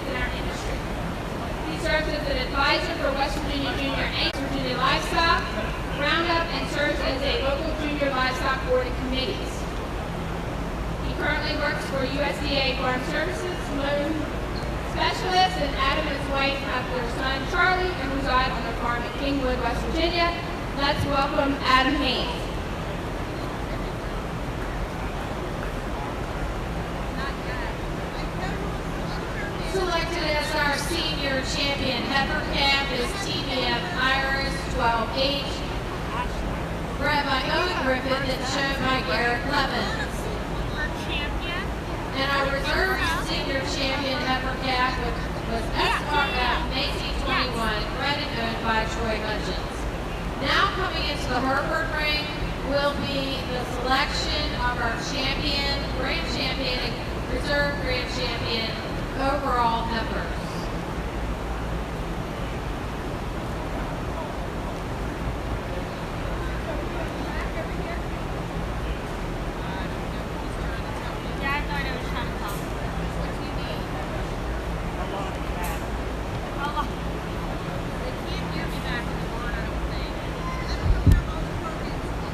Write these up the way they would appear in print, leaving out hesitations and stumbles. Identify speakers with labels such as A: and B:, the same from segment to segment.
A: champions in our industry. He serves as an advisor for West Virginia Junior and West Virginia Livestock Roundup and serves as a local junior livestock board and committees. He currently works for USDA Farm Services, loan specialist, and Adam and his wife have their son Charlie and reside on the farm in Kingwood, West Virginia. Let's welcome Adam Haynes. Selected as our senior champion heifer calf is TBF Iris 12H, bred by Owen Griffith and shown by Garrett Levins. And our reserve senior champion heifer calf was SRF Macy 21, bred and owned by Troy Hutchins. Now coming into the Hereford ring will be the selection of our champion, grand champion, and reserve grand champion overall heifers.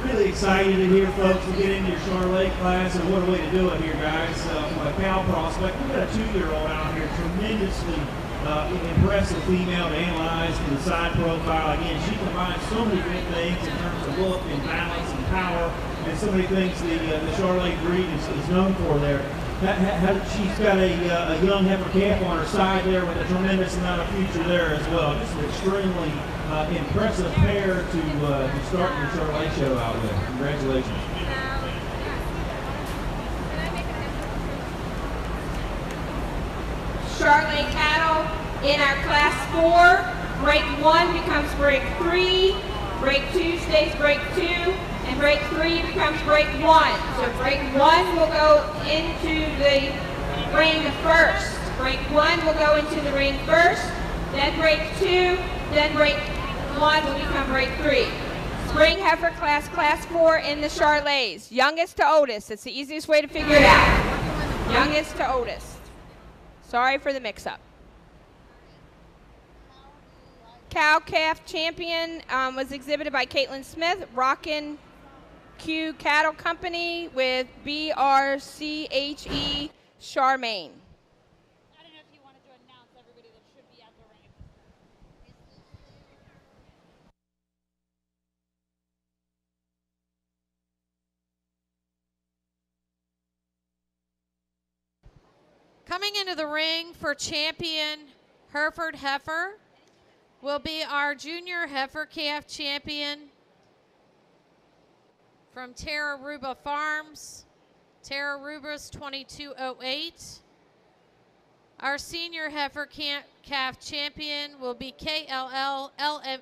B: Really excited to hear folks to get into your Charolais class, and what a way to do it here, guys. From a cow prospect, we've got a 2-year-old out here, tremendously impressive female to analyze from the side profile. Again, she combines so many good things in terms of look and balance and power, and so many things the Charolais breed is known for there. She's got a young heifer calf on her side there with a tremendous amount of future there as well. Just an extremely impressive pair to start the Charolais show out with. Congratulations.
A: Charolais cattle in our class 4. Break 1 becomes break 3. Break 2 stays break 2. And break 3 becomes break 1. So break 1 will go into the ring first. Break 1 will go into the ring first. Then break 2. Then break 1 will become break 3. Spring heifer class 4 in the Charolais. Youngest to oldest. It's the easiest way to figure it out. Youngest to oldest. Sorry for the mix-up. Cow calf champion was exhibited by Caitlin Smith, Rockin' Q Cattle Company with BRCHE Charmaine.
C: Coming into the ring for champion Hereford heifer will be our junior heifer calf champion from Charolais Farms, Charolais 2208. Our senior heifer calf champion will be KLL LMAN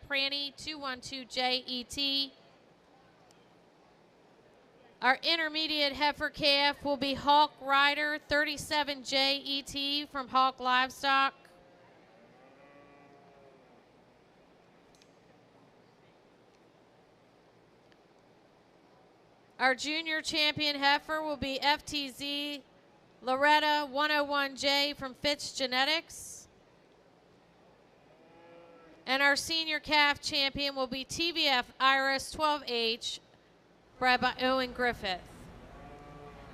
C: Pranny 212JET. Our intermediate heifer calf will be Hawk Rider 37JET from Hawk Livestock. Our junior champion heifer will be FTZ Loretta 101J from Fitch Genetics. And our senior calf champion will be TBF Iris 12H, bred by Owen Griffith.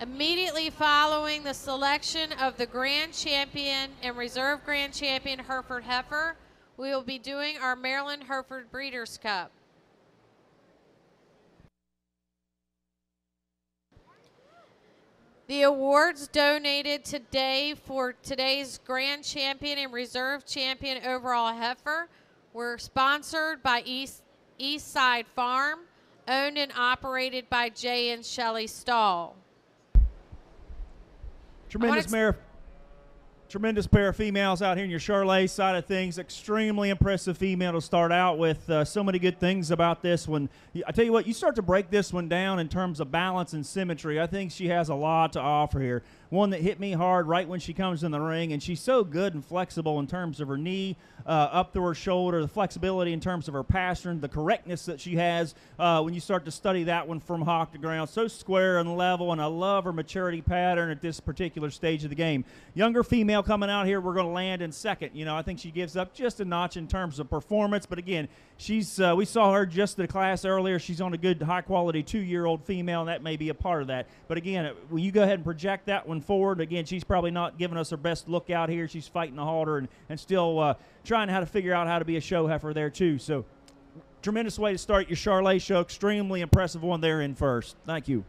C: Immediately following the selection of the grand champion and reserve grand champion Hereford heifer, we will be doing our Maryland Hereford Breeders' Cup. The awards donated today for today's grand champion and reserve champion overall heifer were sponsored by East Side Farm, owned and operated by Jay and Shelley Stahl.
B: Tremendous mare. Tremendous pair of females out here in your Charolais side of things. Extremely impressive female to start out with. So many good things about this one. I tell you what, you start to break this one down in terms of balance and symmetry. I think she has a lot to offer here. One that hit me hard right when she comes in the ring, and she's so good and flexible in terms of her knee up to her shoulder, the flexibility in terms of her pastern, the correctness that she has when you start to study that one from hock to ground. So square and level, and I love her maturity pattern at this particular stage of the game. Younger female coming out here, we're going to land in second. You know, I think she gives up just a notch in terms of performance, but again, she's we saw her just in the class earlier. She's on a good, high-quality 2-year-old female, and that may be a part of that. But again, when you go ahead and project that one forward, again, she's probably not giving us her best look out here. She's fighting the halter and still trying how to figure out how to be a show heifer there too. So tremendous way to start your Charolais show. Extremely impressive one there in first. Thank you.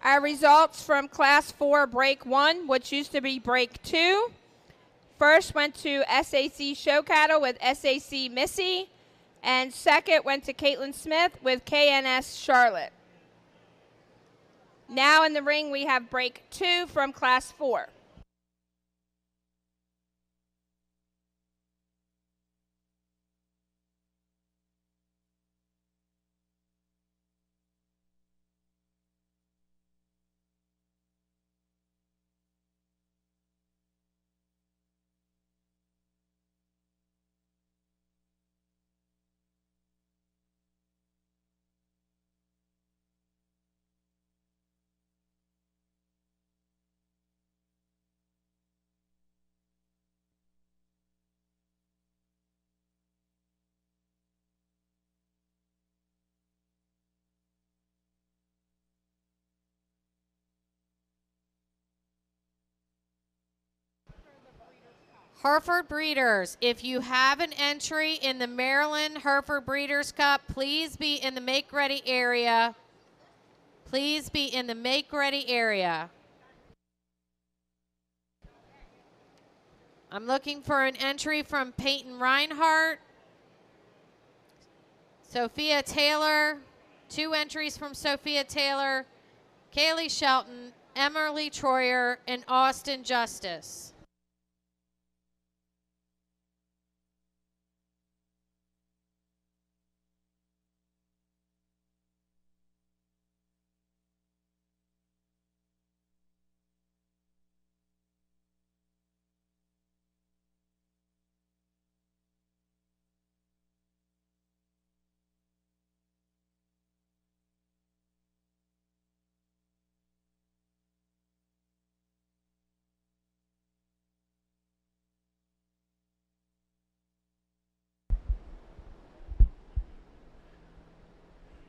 A: Our results from Class 4 Break 1, which used to be Break 2. First went to SAC Show Cattle with SAC Missy, and second went to Caitlin Smith with KNS Charlotte. Now in the ring we have Break 2 from Class 4.
C: Hereford Breeders, if you have an entry in the Maryland Hereford Breeders' Cup, please be in the make-ready area. Please be in the make-ready area. I'm looking for an entry from Peyton Reinhardt, Sophia Taylor, 2 entries from Sophia Taylor, Kaylee Shelton, Emily Troyer, and Austin Justice.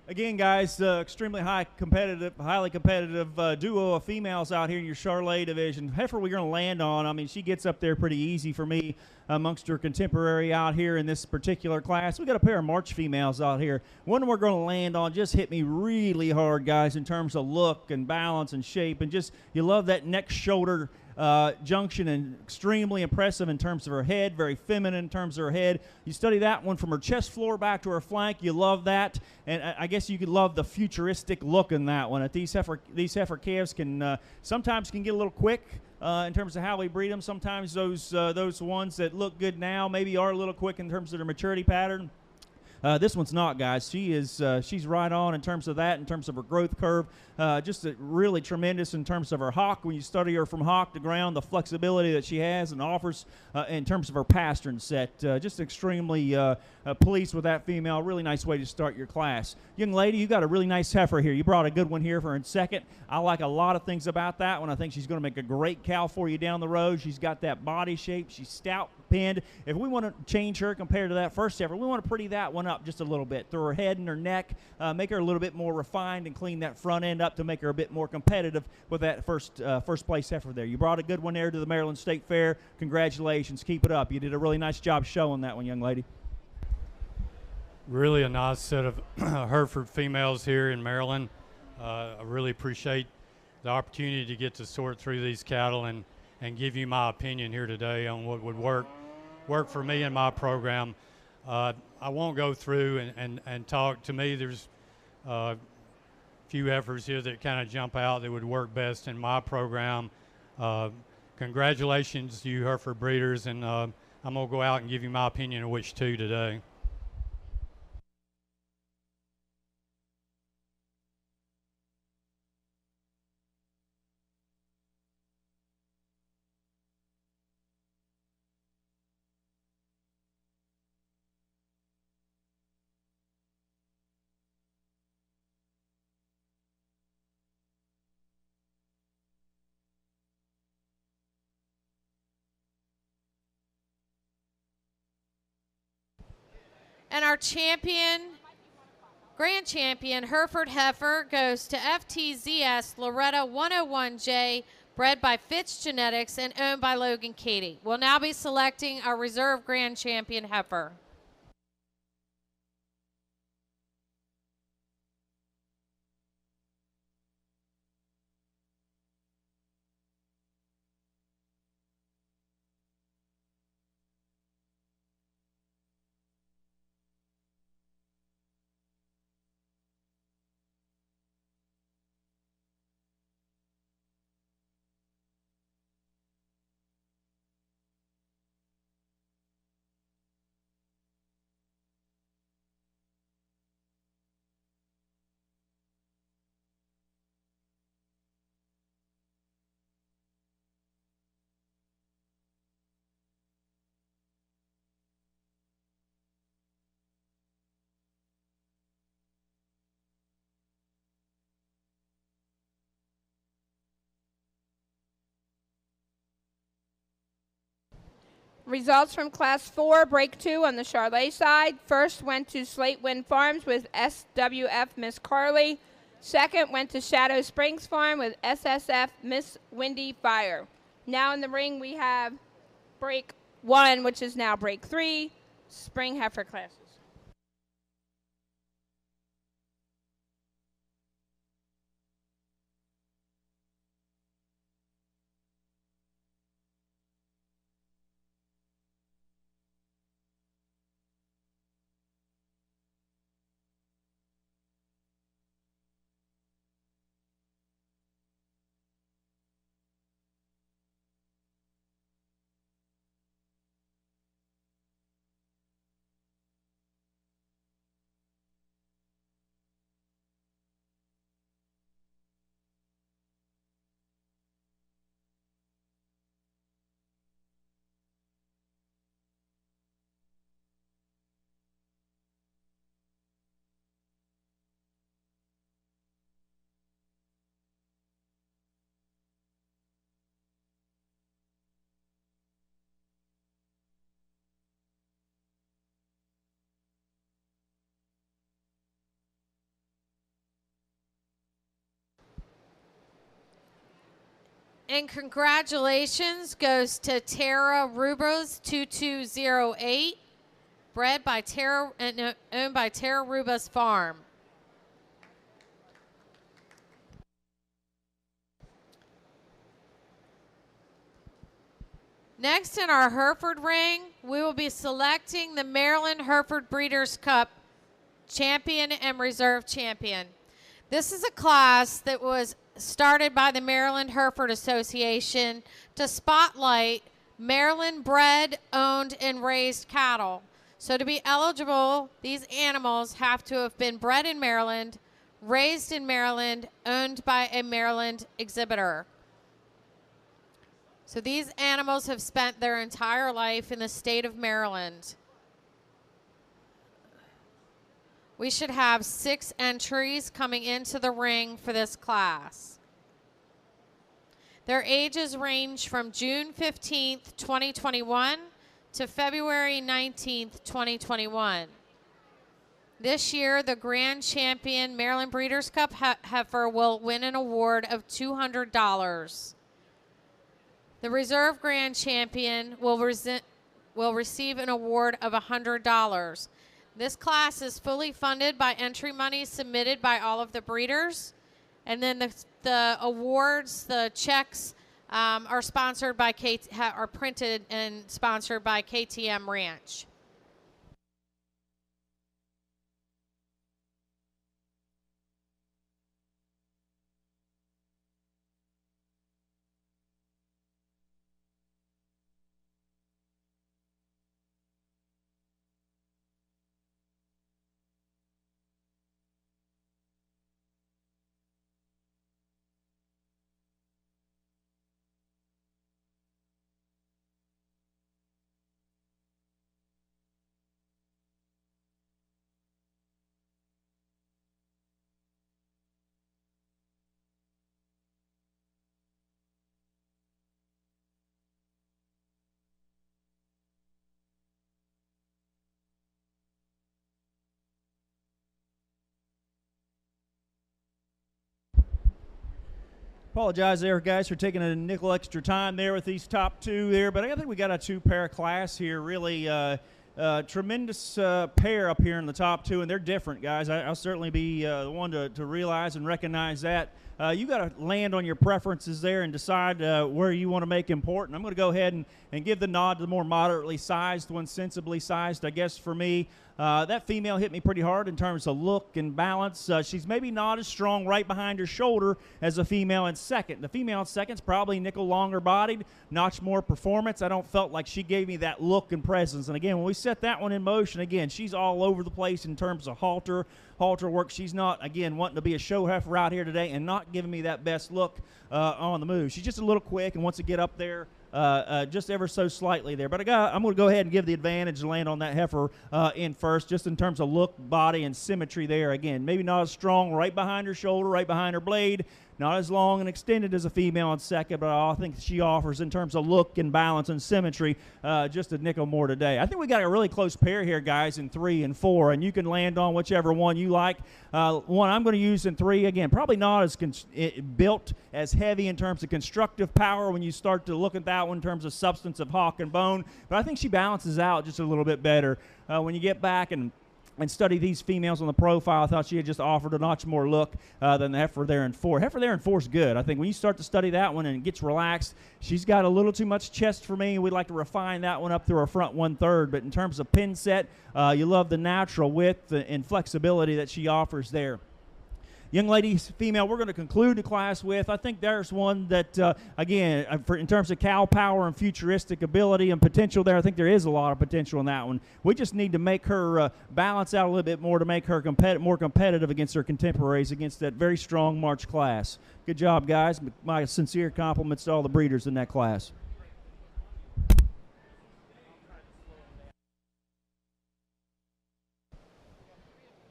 B: Again, guys, extremely highly competitive duo of females out here in your Charolais division. Heifer we're going to land on. I mean, she gets up there pretty easy for me amongst her contemporary out here in this particular class. We got a pair of March females out here. One we're going to land on just hit me really hard, guys, in terms of look and balance and shape, and just you love that neck shoulder junction, and extremely impressive in terms of her head, very feminine in terms of her head. You study that one from her chest floor back to her flank, you love that, and I guess you could love the futuristic look in that one. These heifer calves can sometimes can get a little quick in terms of how we breed them. Sometimes those ones that look good now maybe are a little quick in terms of their maturity pattern. This one's not, guys. She's right on in terms of that, in terms of her growth curve. Just really tremendous in terms of her hock. When you study her from hock to ground, the flexibility that she has and offers in terms of her pastern set. Just extremely pleased with that female. Really nice way to start your class. Young lady, you got a really nice heifer here. You brought a good one here for her in second. I like a lot of things about that one. I think she's going to make a great cow for you down the road. She's got that body shape. She's stout, pinned. If we want to change her compared to that first heifer, we want to pretty that one up just a little bit through her head and her neck, make her a little bit more refined and clean that front end up to make her a bit more competitive with that first place heifer there. You brought a good one there to the Maryland State Fair. Congratulations. Keep it up. You did a really nice job showing that one, young lady.
D: Really a nice set of Hereford females here in Maryland. I really appreciate the opportunity to get to sort through these cattle and give you my opinion here today on what would work work for me and my program. I won't go through and talk. To me, there's a few efforts here that kind of jump out that would work best in my program. Congratulations to you Hereford breeders, and I'm going to go out and give you my opinion of which two today.
C: And our champion, grand champion, Hereford Heifer, goes to FTZS Loretta 101J, bred by Fitz Genetics and owned by Logan Cady. We'll now be selecting our reserve grand champion heifer.
A: Results from Class 4, Break 2 on the Charolais side. First went to Slate Wind Farms with SWF Miss Carly. Second went to Shadow Springs Farm with SSF Miss Windy Fire. Now in the ring we have Break 1, which is now Break 3, Spring Heifer classes.
C: And congratulations goes to Tara Rubas 2208, bred by Tara and owned by Tara Rubas Farm. Next in our Hereford ring, we will be selecting the Maryland Hereford Breeders' Cup champion and reserve champion. This is a class that was started by the Maryland Hereford Association to spotlight Maryland bred, owned, and raised cattle. So to be eligible, these animals have to have been bred in Maryland, raised in Maryland, owned by a Maryland exhibitor. So these animals have spent their entire life in the state of Maryland. We should have 6 entries coming into the ring for this class. Their ages range from June 15th, 2021 to February 19th, 2021. This year, the grand champion Maryland Breeders' Cup heifer will win an award of $200. The reserve grand champion will receive an award of $100. This class is fully funded by entry money submitted by all of the breeders. And then the awards, the checks are sponsored by are printed and sponsored by KTM Ranch.
B: Apologize there, guys, for taking a nickel extra time there with these top two there, but I think we got a two-pair class here. Really tremendous pair up here in the top two, and they're different, guys. I'll certainly be the one to realize and recognize that. You got to land on your preferences there and decide where you want to make important. I'm going to go ahead and give the nod to the more moderately sized one, sensibly sized, I guess, for me. That female hit me pretty hard in terms of look and balance. She's maybe not as strong right behind her shoulder as the female in second. The female in second's probably nickel longer bodied, notch more performance. I don't felt like she gave me that look and presence. And again, when we set that one in motion, again, she's all over the place in terms of halter work. She's not, again, wanting to be a show heifer out here today and not giving me that best look on the move. She's just a little quick and wants to get up there just ever so slightly there. But I'm going to go ahead and give the advantage to land on that heifer in first, just in terms of look, body, and symmetry there. Again, maybe not as strong right behind her shoulder, right behind her blade, not as long and extended as a female in second, but I think she offers in terms of look and balance and symmetry just a nickel more today. I think we got a really close pair here, guys, in 3 and 4, and you can land on whichever one you like. One I'm going to use in 3, again, probably not as built as heavy in terms of constructive power when you start to look at that one in terms of substance of hawk and bone, but I think she balances out just a little bit better. When you get back and study these females on the profile, I thought she had just offered a notch more look than the heifer there in 4. Heifer there in 4 is good. I think when you start to study that one and it gets relaxed, she's got a little too much chest for me. We'd like to refine that one up through our front 1/3. But in terms of pin set, you love the natural width and flexibility that she offers there. Young ladies, female, we're going to conclude the class with, I think there's one that, again, in terms of cow power and futuristic ability and potential there, I think there is a lot of potential in that one. We just need to make her balance out a little bit more to make her more competitive against her contemporaries, against that very strong March class. Good job, guys. My sincere compliments to all the breeders in that class.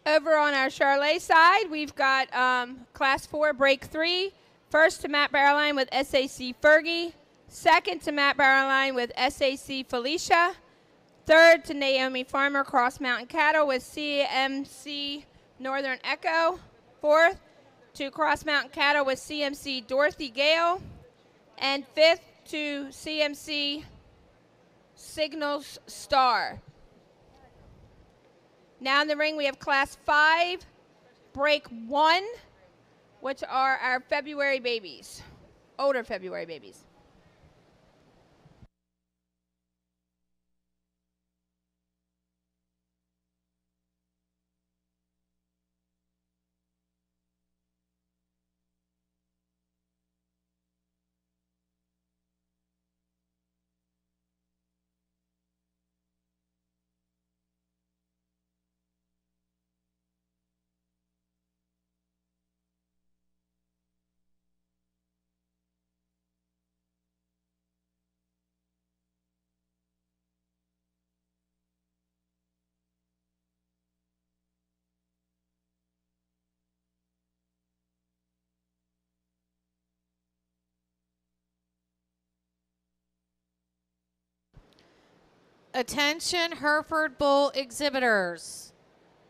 A: Over on our Charolais side, we've got Class 4, Break 3. First to Matt Barrowline with SAC Fergie. Second to Matt Barrowline with SAC Felicia. Third to Naomi Farmer, Cross Mountain Cattle with CMC Northern Echo. Fourth to Cross Mountain Cattle with CMC Dorothy Gale. And fifth to CMC Signals Star. Now in the ring, we have Class 5, Break 1, which are our February babies, older February babies.
C: Attention Hereford Bull exhibitors.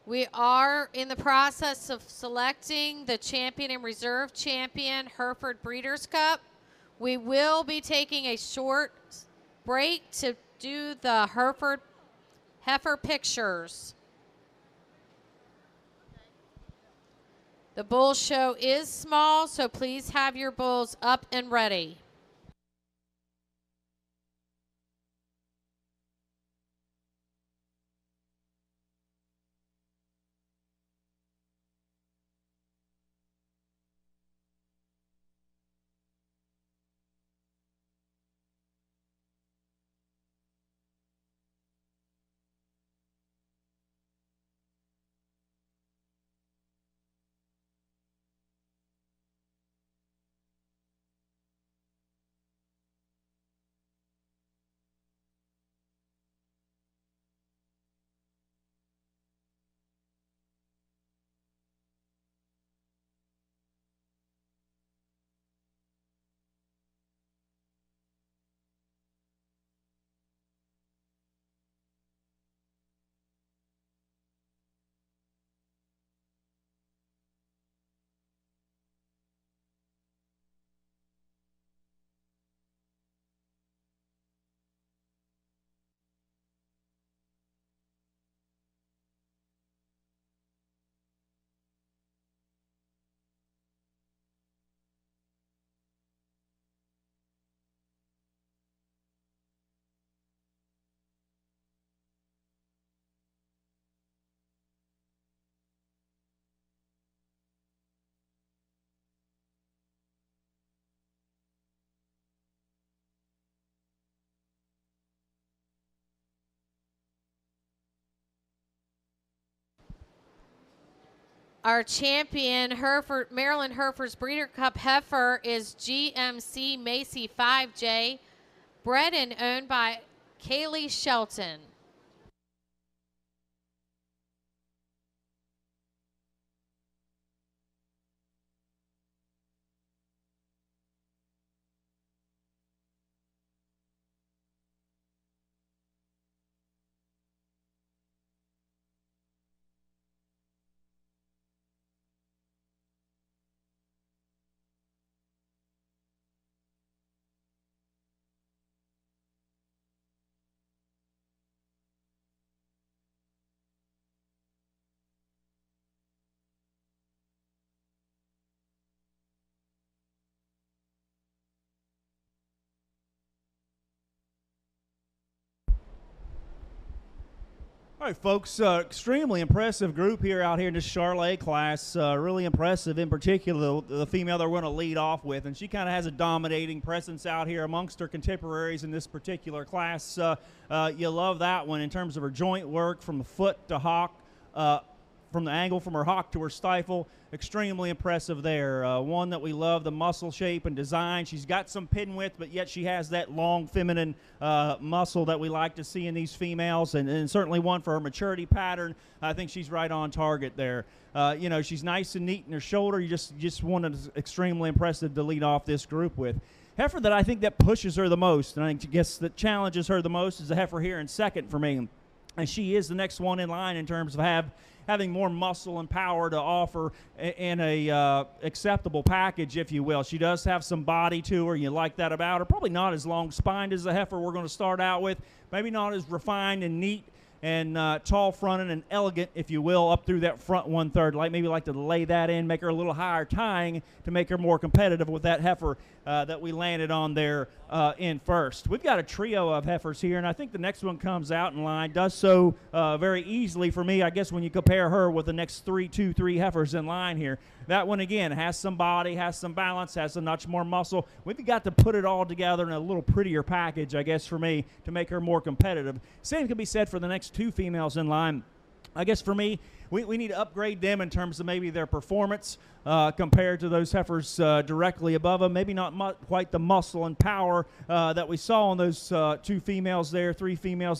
C: We are in the process of selecting the champion and reserve champion Hereford Breeders' Cup. We will be taking a short break to do the Hereford heifer pictures. The bull show is small, so please have your bulls up and ready. Our champion, Maryland Herefords Breeder Cup heifer, is GMC Macy 5J, bred and owned by Kaylee Shelton.
B: All right, folks, extremely impressive group here out here in this Charolais class. Really impressive, in particular, the female that we're going to lead off with. And she kind of has a dominating presence out here amongst her contemporaries in this particular class. You love that one in terms of her joint work from the foot to hock, from the angle from her hock to her stifle. Extremely impressive there. One that we love, the muscle shape and design. She's got some pin width, but yet she has that long feminine muscle that we like to see in these females, and certainly one for her maturity pattern. I think she's right on target there. You know, she's nice and neat in her shoulder. You just one that's extremely impressive to lead off this group with. Heifer that I think that pushes her the most, and I guess that challenges her the most, is the heifer here in second for me. And she is the next one in line in terms of having more muscle and power to offer in a acceptable package, if you will. She does have some body to her. You like that about her. Probably not as long-spined as the heifer we're going to start out with. Maybe not as refined and neat and tall-fronted and elegant, if you will, up through that front one-third. Maybe like to lay that in, make her a little higher tying to make her more competitive with that heifer that we landed on there in first. We've got a trio of heifers here, and I think the next one comes out in line. Does so very easily for me, I guess, when you compare her with the next two, three heifers in line here. That one, again, has some body, has some balance, has a much more muscle. We've got to put it all together in a little prettier package, I guess, for me, to make her more competitive. Same can be said for the next two females in line. I guess for me, we need to upgrade them in terms of maybe their performance compared to those heifers directly above them. Maybe not quite the muscle and power that we saw on those three females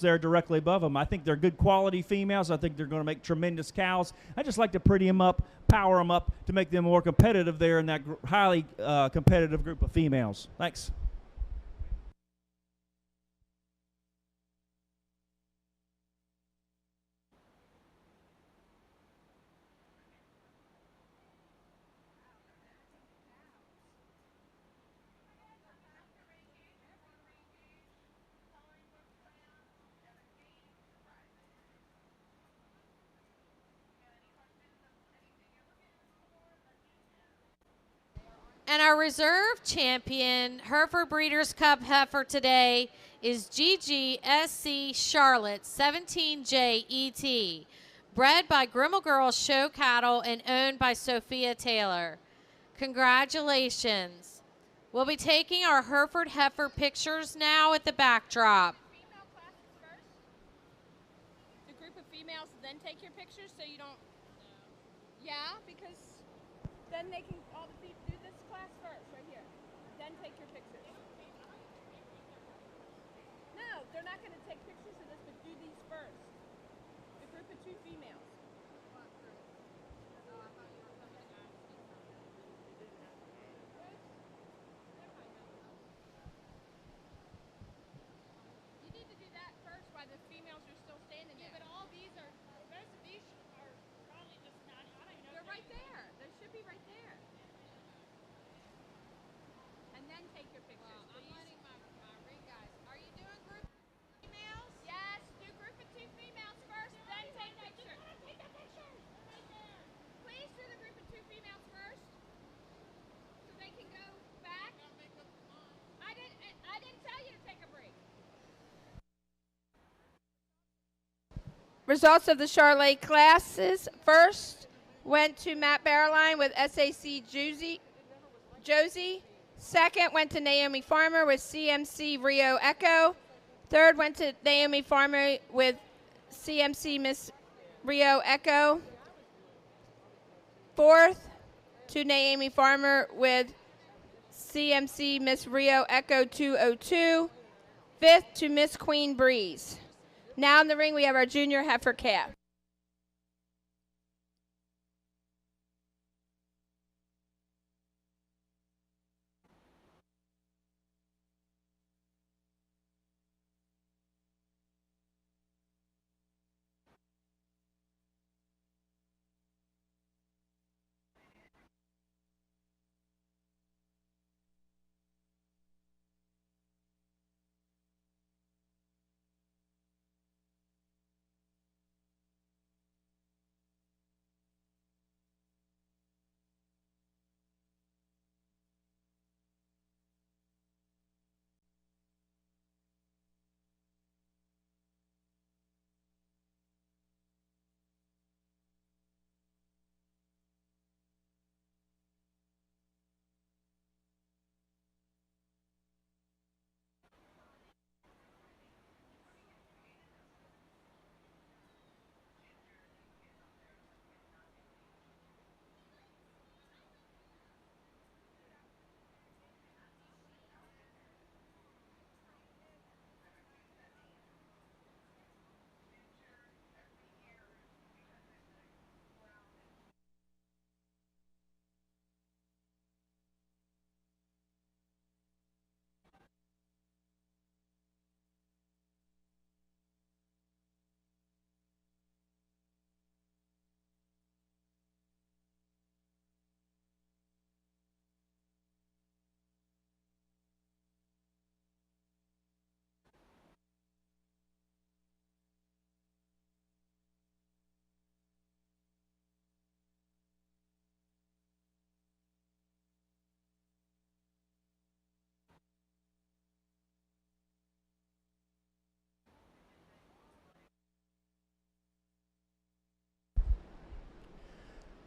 B: there directly above them. I think they're good quality females. I think they're going to make tremendous cows. I just like to pretty them up, power them up to make them more competitive there in that highly competitive group of females. Thanks.
C: And our reserve champion, Hereford Breeders' Cup heifer today, is GGSC Charlotte 17J ET, bred by Grimmel Girls Show Cattle and owned by Sophia Taylor. Congratulations. We'll be taking our Hereford heifer pictures now at the backdrop.
A: Female classes first? The group of females then take your pictures so you don't... No. Yeah, because then they can all the people do this class first right here. Then take your pictures. No, they're not going to take pictures of this, but do these first. The group of two females. You need to do that first while the females are still standing there. Yeah, but all these are, most of these are probably just not, I don't know. They're right there. They should be right there. And then take your pictures, please. I'm letting my ring guys. Are you doing group females? Yes, do group of two females first, then take pictures. Take a picture. Right there. Please do the group of two females first, so they can go back. I didn't tell you to take a break. Results of the Charolais classes. First went to Matt Barreline with SAC Josie. Second went to Naomi Farmer with CMC Rio Echo. Third went to Naomi Farmer with CMC Miss Rio Echo.
E: Fourth, to Naomi Farmer with CMC Miss Rio Echo 202. Fifth, to Miss Queen Breeze. Now in the ring, we have our junior heifer calf.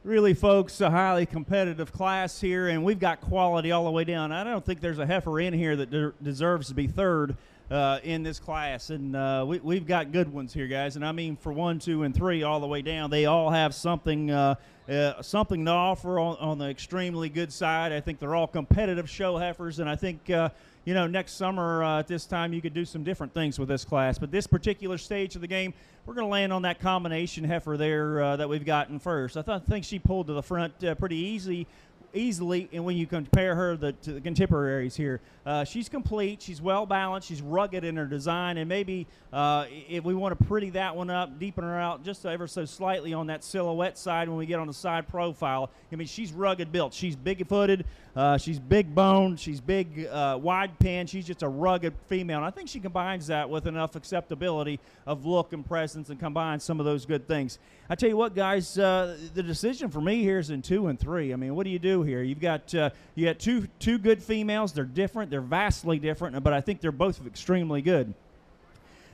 B: Really, folks, a highly competitive class here, and we've got quality all the way down. I don't think there's a heifer in here that deserves to be third in this class, and we've got good ones here, guys. And I mean, for 1, 2, and 3 all the way down, they all have something something to offer on the extremely good side. I think they're all competitive show heifers, and I think you know, next summer at this time you could do some different things with this class. But this particular stage of the game, we're going to land on that combination heifer there that we've gotten first. I think she pulled to the front pretty easily, and when you compare her to the contemporaries here, she's complete, she's well balanced, she's rugged in her design, and maybe if we want to pretty that one up, deepen her out just ever so slightly on that silhouette side when we get on the side profile. I mean, she's rugged built, she's big footed, she's big boned, she's big wide pin, she's just a rugged female, and I think she combines that with enough acceptability of look and presence and combines some of those good things. I tell you what, guys, the decision for me here is in 2 and 3. I mean, what do you do here? You've got two good females. They're different. They're vastly different, but I think they're both extremely good.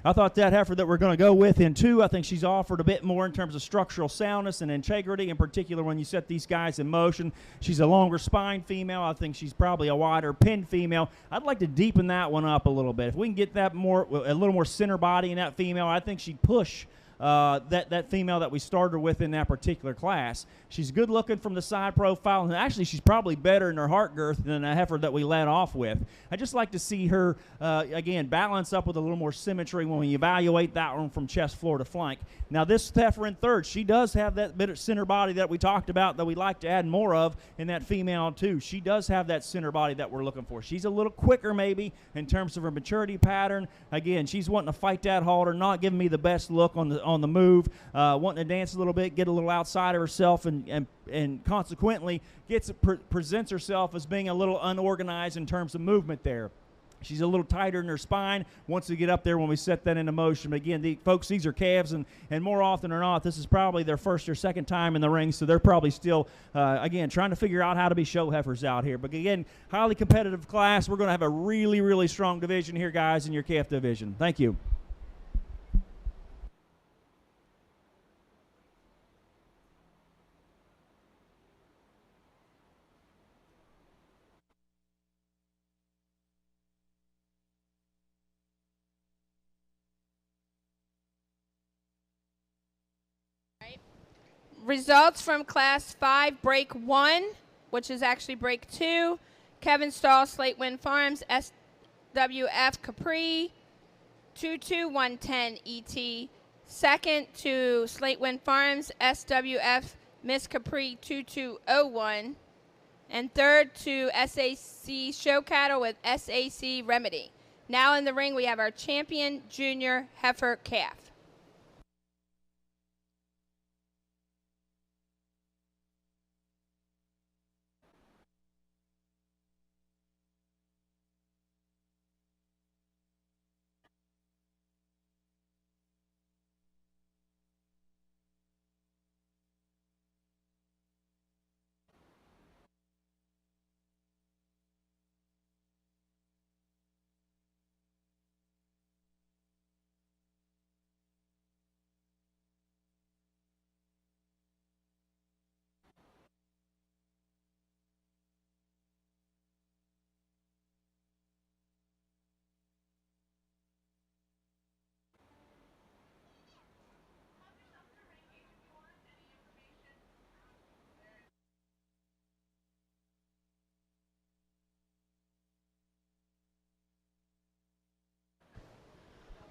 B: I thought that heifer that we're going to go with in 2, I think she's offered a bit more in terms of structural soundness and integrity, in particular when you set these guys in motion. She's a longer spine female. I think she's probably a wider pin female. I'd like to deepen that one up a little bit. If we can get that a little more center body in that female, I think she'd push that female that we started with in that particular class. She's good looking from the side profile, and actually she's probably better in her heart girth than a heifer that we led off with. I just like to see her again balance up with a little more symmetry when we evaluate that one from chest floor to flank. Now this heifer in third, she does have that bit of center body that we talked about that we'd like to add more of in that female too. She does have that center body that we're looking for. She's a little quicker maybe in terms of her maturity pattern. Again, she's wanting to fight that halter, not giving me the best look on the move, wanting to dance a little bit, get a little outside of herself, and consequently presents herself as being a little unorganized in terms of movement there. She's a little tighter in her spine, wants to get up there when we set that into motion. But again, folks, these are calves, and more often than not, this is probably their first or second time in the ring, so they're probably still, again, trying to figure out how to be show heifers out here. But again, highly competitive class. We're going to have a really, really strong division here, guys, in your calf division. Thank you.
E: Results from Class 5, Break 1, which is actually Break 2. Kevin Stahl, Slate Wind Farms, SWF Capri, 22110 ET. Second to Slate Wind Farms, SWF Miss Capri, 2201. And third to SAC Show Cattle with SAC Remedy. Now in the ring, we have our champion junior heifer calf.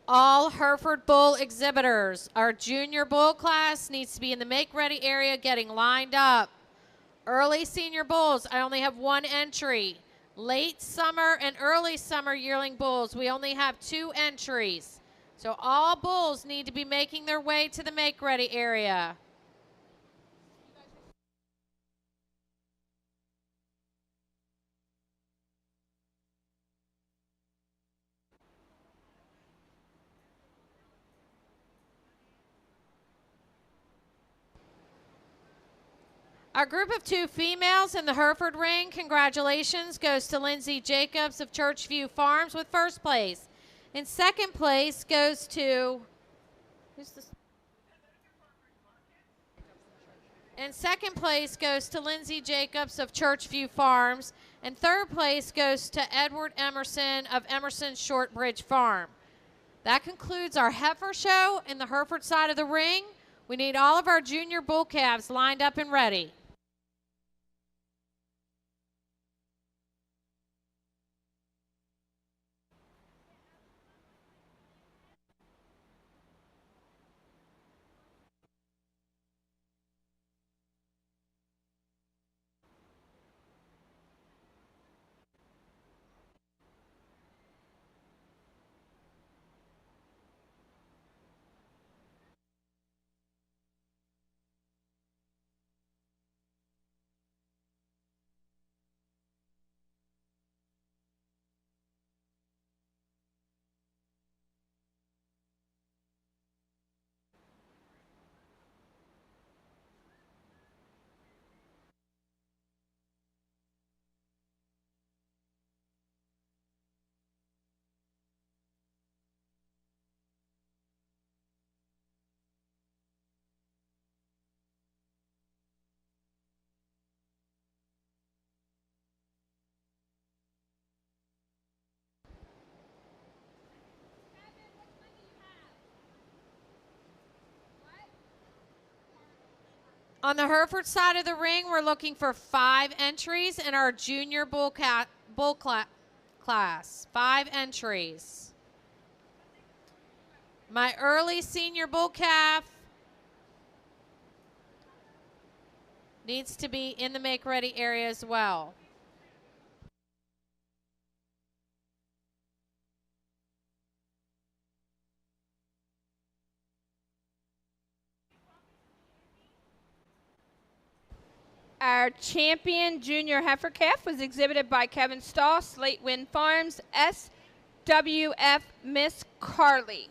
C: All Hereford Bull exhibitors. Our junior bull class needs to be in the make-ready area getting lined up. Early senior bulls, I only have one entry. Late summer and early summer yearling bulls, we only have 2 entries. So all bulls need to be making their way to the make-ready area. Our group of 2 females in the Hereford ring, congratulations, goes to Lindsay Jacobs of Churchview Farms with first place. In second place goes to, who's this? In second place goes to Lindsay Jacobs of Churchview Farms. And third place goes to Edward Emerson of Emerson Shortbridge Farm. That concludes our heifer show in the Hereford side of the ring. We need all of our junior bull calves lined up and ready. On the Hereford side of the ring, we're looking for 5 entries in our junior bull class. 5 entries. My early senior bull calf needs to be in the make-ready area as well.
E: Our champion junior heifer calf was exhibited by Kevin Stahl, Slate Wind Farms, SWF Miss Carly.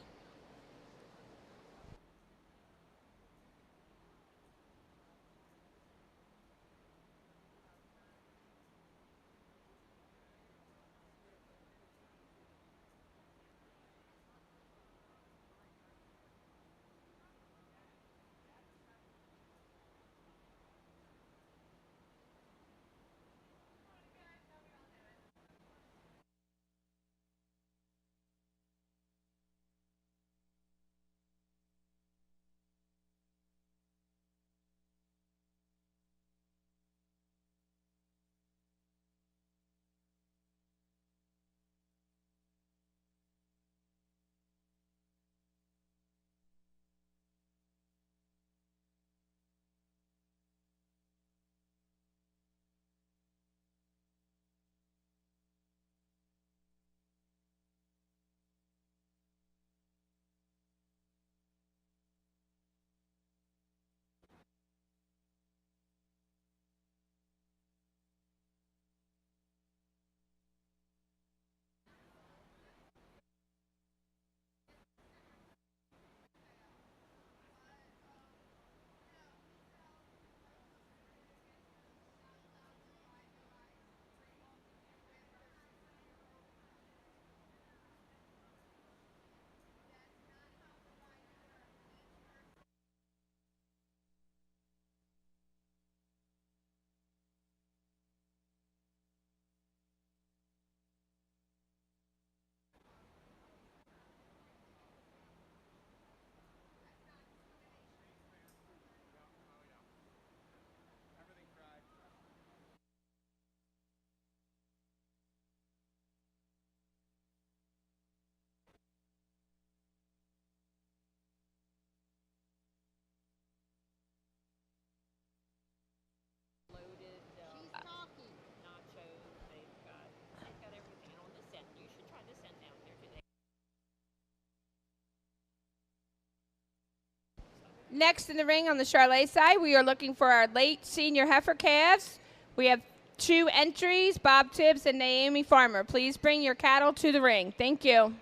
E: Next in the ring on the Charolais side, we are looking for our late senior heifer calves. We have 2 entries, Bob Tibbs and Naomi Farmer. Please bring your cattle to the ring. Thank you.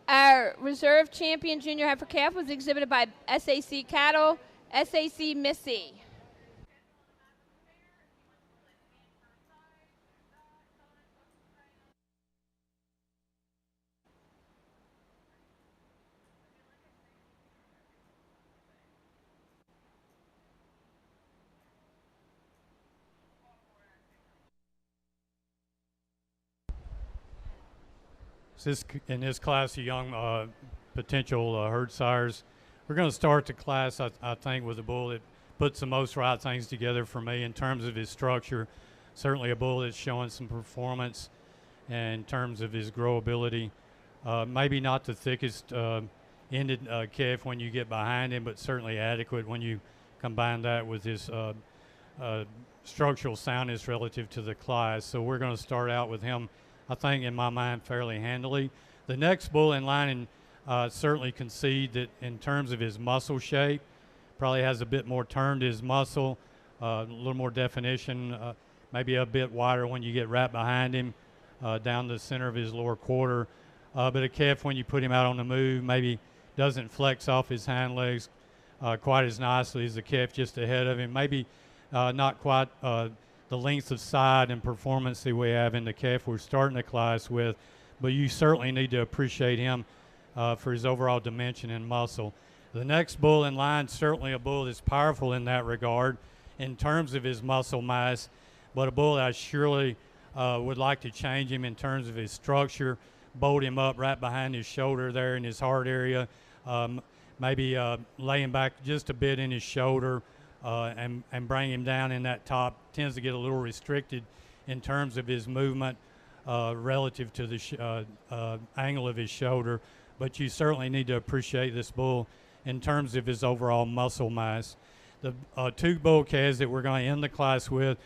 E: Our reserve champion junior heifer calf was exhibited by SAC Cattle, SAC Missy.
D: In this class of young potential herd sires, we're going to start the class, I think, with a bull that puts the most right things together for me in terms of his structure. Certainly a bull that's showing some performance in terms of his growability. Maybe not the thickest ended calf when you get behind him, but certainly adequate when you combine that with his structural soundness relative to the class. So we're going to start out with him, I think, in my mind, fairly handily. The next bull in line certainly concede that in terms of his muscle shape, probably has a bit more turn to his muscle, a little more definition, maybe a bit wider when you get right behind him, down the center of his lower quarter. But a calf, when you put him out on the move, maybe doesn't flex off his hind legs quite as nicely as the calf just ahead of him. Maybe not quite the length of side and performance that we have in the calf we're starting the class with, but you certainly need to appreciate him for his overall dimension and muscle. The next bull in line, certainly a bull that's powerful in that regard in terms of his muscle mass, but a bull that I surely would like to change him in terms of his structure, bolt him up right behind his shoulder there in his heart area, maybe lay him back just a bit in his shoulder, and bring him down in that top. Tends to get a little restricted in terms of his movement relative to the angle of his shoulder, but you certainly need to appreciate this bull in terms of his overall muscle mass. The 2 bull calves that we're going to end the class with,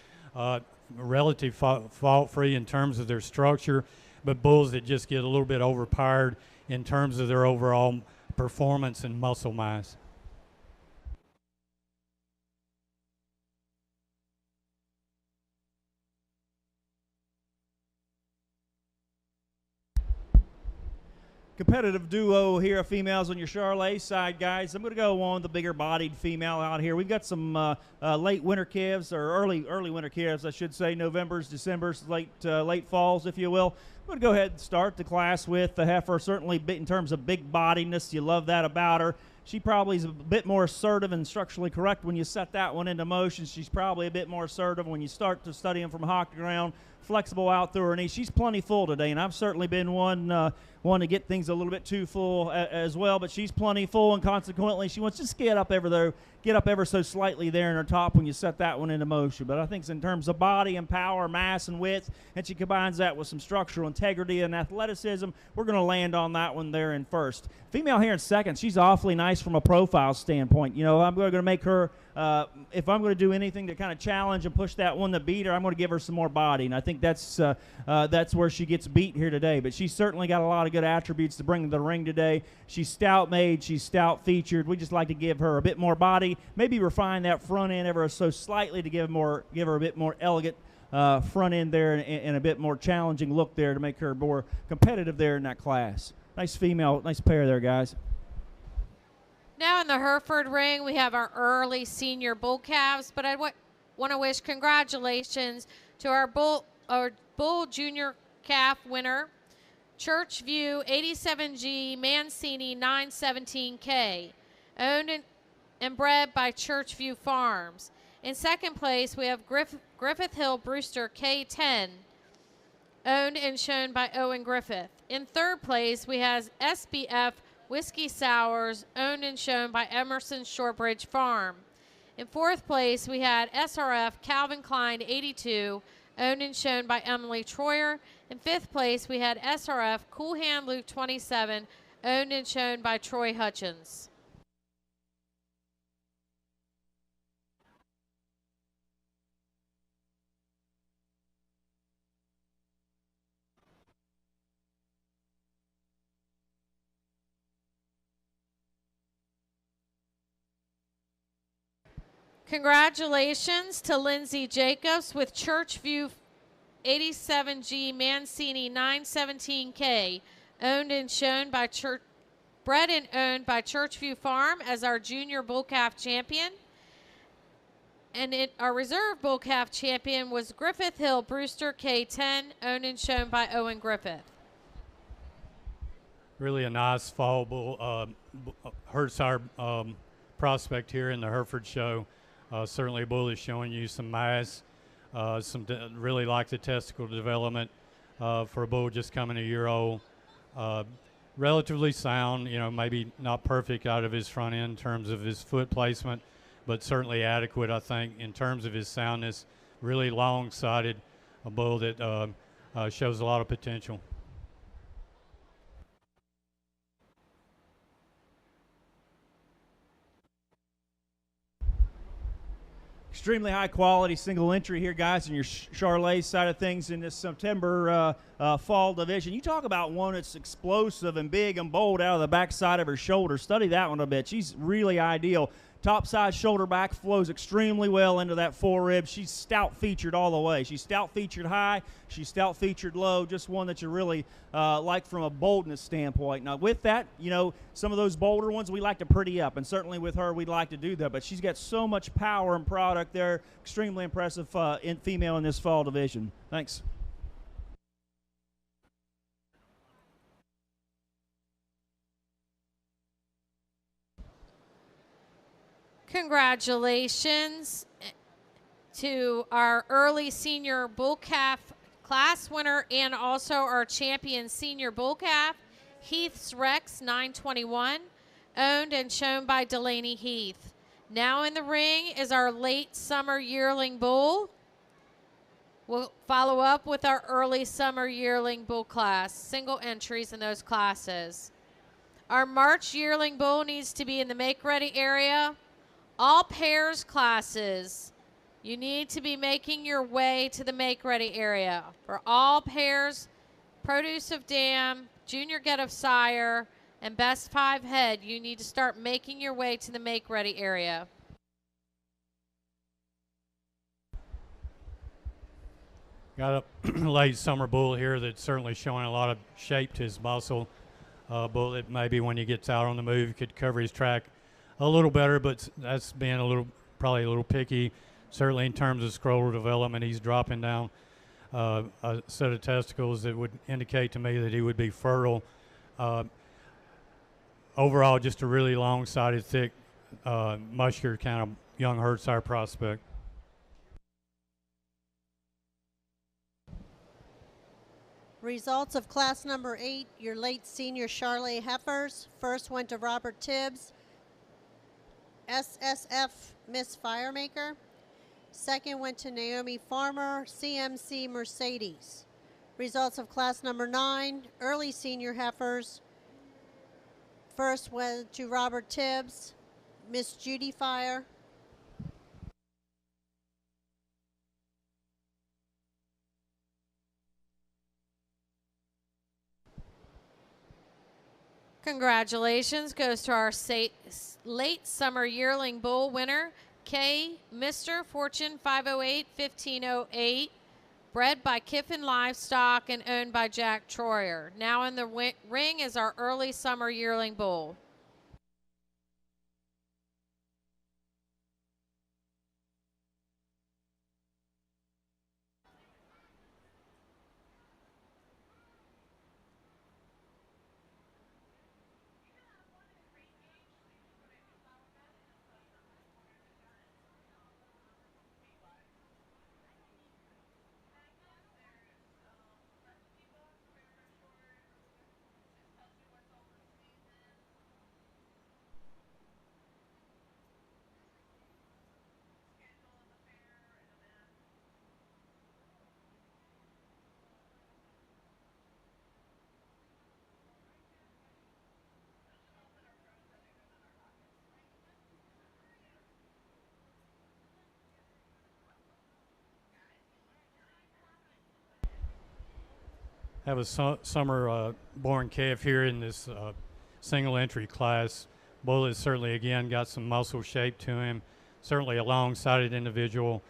D: relative fault-free in terms of their structure, but bulls that just get a little bit overpowered in terms of their overall performance and muscle mass.
B: Competitive duo here of females on your Charolais side, guys. I'm going to go on the bigger bodied female out here. We've got some late winter calves, or early winter calves, I should say, Novembers, Decembers, late falls, if you will. I'm going to go ahead and start the class with the heifer. Certainly in terms of big bodiness, you love that about her. She probably is a bit more assertive and structurally correct when you set that one into motion. She's probably a bit more assertive when you start to study them from hock to ground, flexible out through her knee. She's plenty full today, and I've certainly been one to get things a little bit too full as well, but she's plenty full, and consequently she wants to just get up ever so slightly there in her top when you set that one into motion. But I think in terms of body and power, mass and width, and she combines that with some structural integrity and athleticism, we're going to land on that one there in first. Female here in second, she's awfully nice from a profile standpoint. You know, I'm going to make her, if I'm going to do anything to kind of challenge and push that one to beat her, I'm going to give her some more body, and I think that's where she gets beat here today. But she's certainly got a lot of good attributes to bring to the ring today. She's stout made, she's stout featured. We just like to give her a bit more body, maybe refine that front end ever so slightly to give her a bit more elegant front end there and a bit more challenging look there to make her more competitive there in that class. Nice female, nice pair there, guys.
C: Now in the Hereford ring, we have our early senior bull calves, but want to wish congratulations to our Bull Junior Calf winner, Churchview 87G Mancini 917K, owned and bred by Churchview Farms. In second place, we have Griffith Hill Brewster K10, owned and shown by Owen Griffith. In third place, we have SBF Whiskey Sours, owned and shown by Emerson Shortbridge Farm. In fourth place, we had SRF Calvin Klein 82, owned and shown by Emily Troyer. In fifth place, we had SRF Cool Hand Luke 27, owned and shown by Troy Hutchins. Congratulations to Lindsay Jacobs with Churchview 87G Mancini 917K, owned and shown by bred and owned by Churchview Farm as our junior bull calf champion. And our reserve bull calf champion was Griffith Hill Brewster K10, owned and shown by Owen Griffith.
D: Really a nice fall bull. Hurts our prospect here in the Hereford show. Certainly a bull is showing you some mass. Really like the testicle development for a bull just coming a year old. Relatively sound, you know, maybe not perfect out of his front end in terms of his foot placement, but certainly adequate, I think, in terms of his soundness. Really long-sided, a bull that shows a lot of potential.
B: Extremely high quality single entry here, guys, in your Charolais side of things in this September fall division. You talk about one that's explosive and big and bold out of the backside of her shoulder. Study that one a bit. She's really ideal. Top side shoulder back flows extremely well into that forerib. She's stout featured all the way. She's stout featured high. She's stout featured low. Just one that you really like from a boldness standpoint. Now with that, you know, some of those bolder ones we like to pretty up, and certainly with her we'd like to do that. But she's got so much power and product there. Extremely impressive female in this fall division. Thanks.
C: Congratulations to our early senior bull calf class winner and also our champion senior bull calf, Heath's Rex 921, owned and shown by Delaney Heath. Now in the ring is our late summer yearling bull. We'll follow up with our early summer yearling bull class, single entries in those classes. Our March yearling bull needs to be in the make-ready area. All pairs classes, you need to be making your way to the make-ready area. For all pairs, produce of dam, junior get of sire, and best 5 head, you need to start making your way to the make-ready area.
D: Got a late summer bull here that's certainly showing a lot of shape to his muscle. Bull that maybe when he gets out on the move could cover his track a little better, but that's being probably a little picky. Certainly in terms of scroller development, he's dropping down a set of testicles that would indicate to me that he would be fertile. Overall, just a really long-sided, thick, muscular kind of young Hertshire prospect.
F: Results of class number 8, your late senior Charolais heifers. First went to Robert Tibbs, SSF Miss Firemaker. Second went to Naomi Farmer, CMC Mercedes. Results of class number 9, early senior heifers. First went to Robert Tibbs, Miss Judy Fire.
C: Congratulations goes to our late summer yearling bull winner, Mr. Fortune 508-1508, bred by Kiffin Livestock and owned by Jack Troyer. Now in the ring is our early summer yearling bull.
D: have a summer born calf here in this single entry class. Bull has certainly, again, got some muscle shape to him. Certainly a long-sided individual.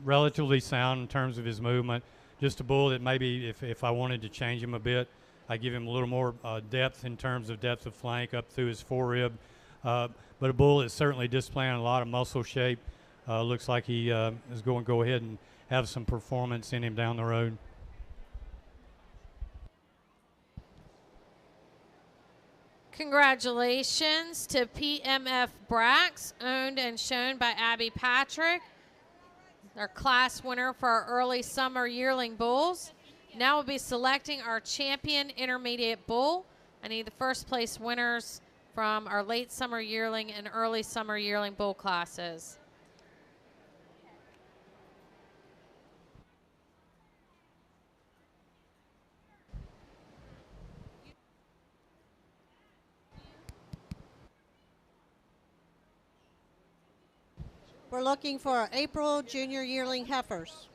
D: Relatively sound in terms of his movement. Just a bull that maybe if I wanted to change him a bit, I give him a little more depth in terms of depth of flank up through his forerib. But a bull that's certainly displaying a lot of muscle shape. Looks like he is going to go ahead and have some performance in him down the road.
C: Congratulations to PMF Brax, owned and shown by Abby Patrick, our class winner for our early summer yearling bulls. Now we'll be selecting our champion intermediate bull. I need the first place winners from our late summer yearling and early summer yearling bull classes.
F: We're looking for our April junior yearling heifers.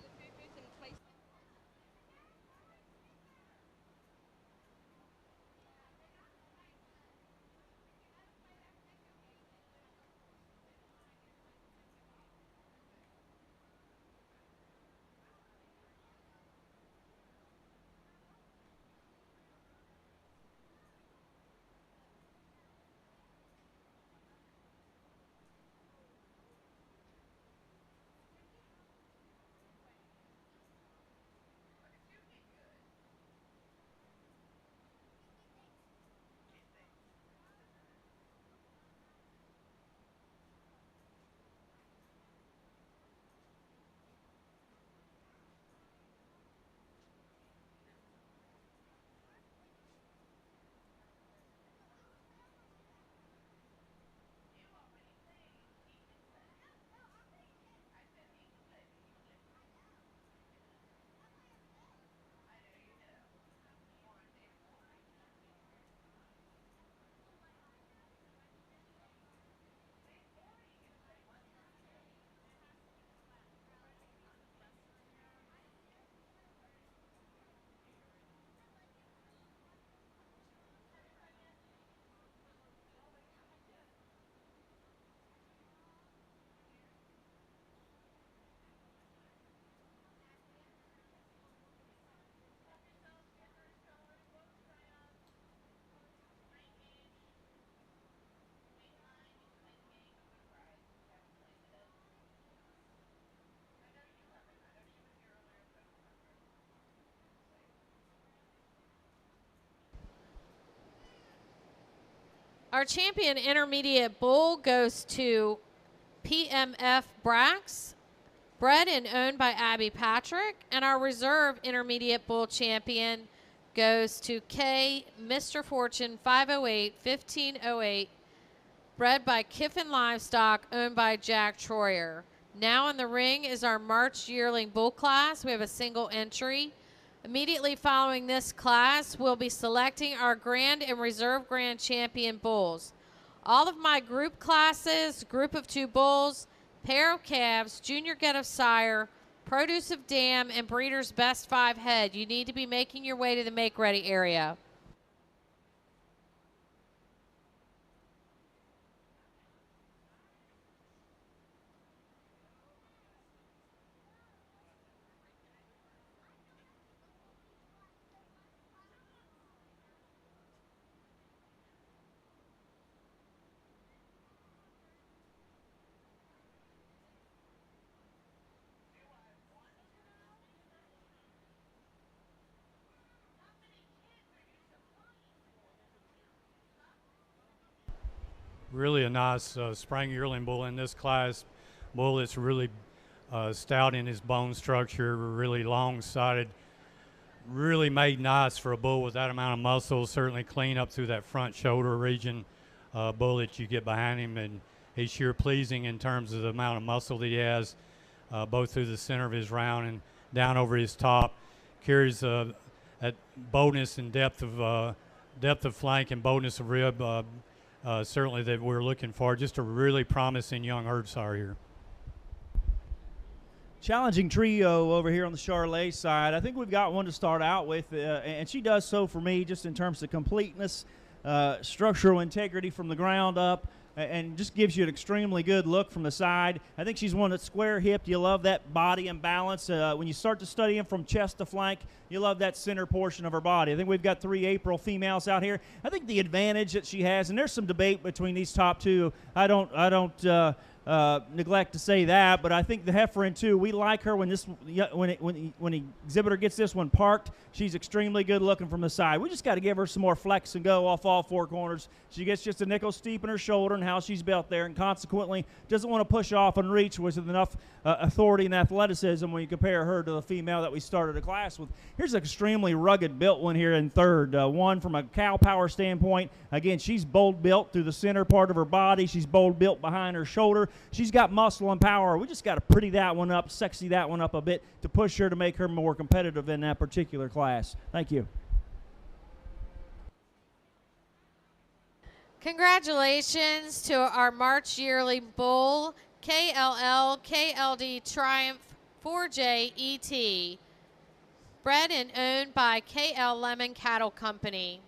C: Our champion intermediate bull goes to PMF Brax, bred and owned by Abby Patrick. And our reserve intermediate bull champion goes to K Mr. Fortune 508 1508, bred by Kiffin Livestock, owned by Jack Troyer. Now in the ring is our March yearling bull class. We have a single entry. Immediately following this class, we'll be selecting our Grand and Reserve Grand Champion bulls. All of my group classes, group of 2 bulls, pair of calves, junior get of sire, produce of dam, and breeder's best 5 head. You need to be making your way to the make ready area.
D: Really a nice spring yearling bull in this class. Bull that's really stout in his bone structure, really long-sided, really made nice for a bull with that amount of muscle. Certainly clean up through that front shoulder region. Bull that you get behind him, and he's sure pleasing in terms of the amount of muscle that he has, both through the center of his round and down over his top. Carries that boldness and depth of flank and boldness of rib. Certainly that we're looking for. Just a really promising young herd sire here.
B: Challenging trio over here on the Charolais side. I think we've got one to start out with, and she does so for me just in terms of completeness, structural integrity from the ground up, and just gives you an extremely good look from the side. I think she's one that's square-hipped. You love that body and balance. When you start to study them from chest to flank, you love that center portion of her body. I think we've got 3 April females out here. I think the advantage that she has, and there's some debate between these top two. I don't neglect to say that, but I think the Heiferin too. We like her when the exhibitor gets this one parked. She's extremely good looking from the side. We just got to give her some more flex and go off all 4 corners. She gets just a nickel steep in her shoulder and how she's built there, and consequently doesn't want to push off and reach with enough authority and athleticism when you compare her to the female that we started a class with. Here's an extremely rugged built one here in third. One from a cow power standpoint. Again, she's bold built through the center part of her body. She's bold built behind her shoulder. She's got muscle and power. We just got to pretty that one up, sexy that one up a bit to push her to make her more competitive in that particular class. Thank you.
C: Congratulations to our March Yearly Bull, KLL KLD Triumph 4J ET, bred and owned by KL Lemon Cattle Company.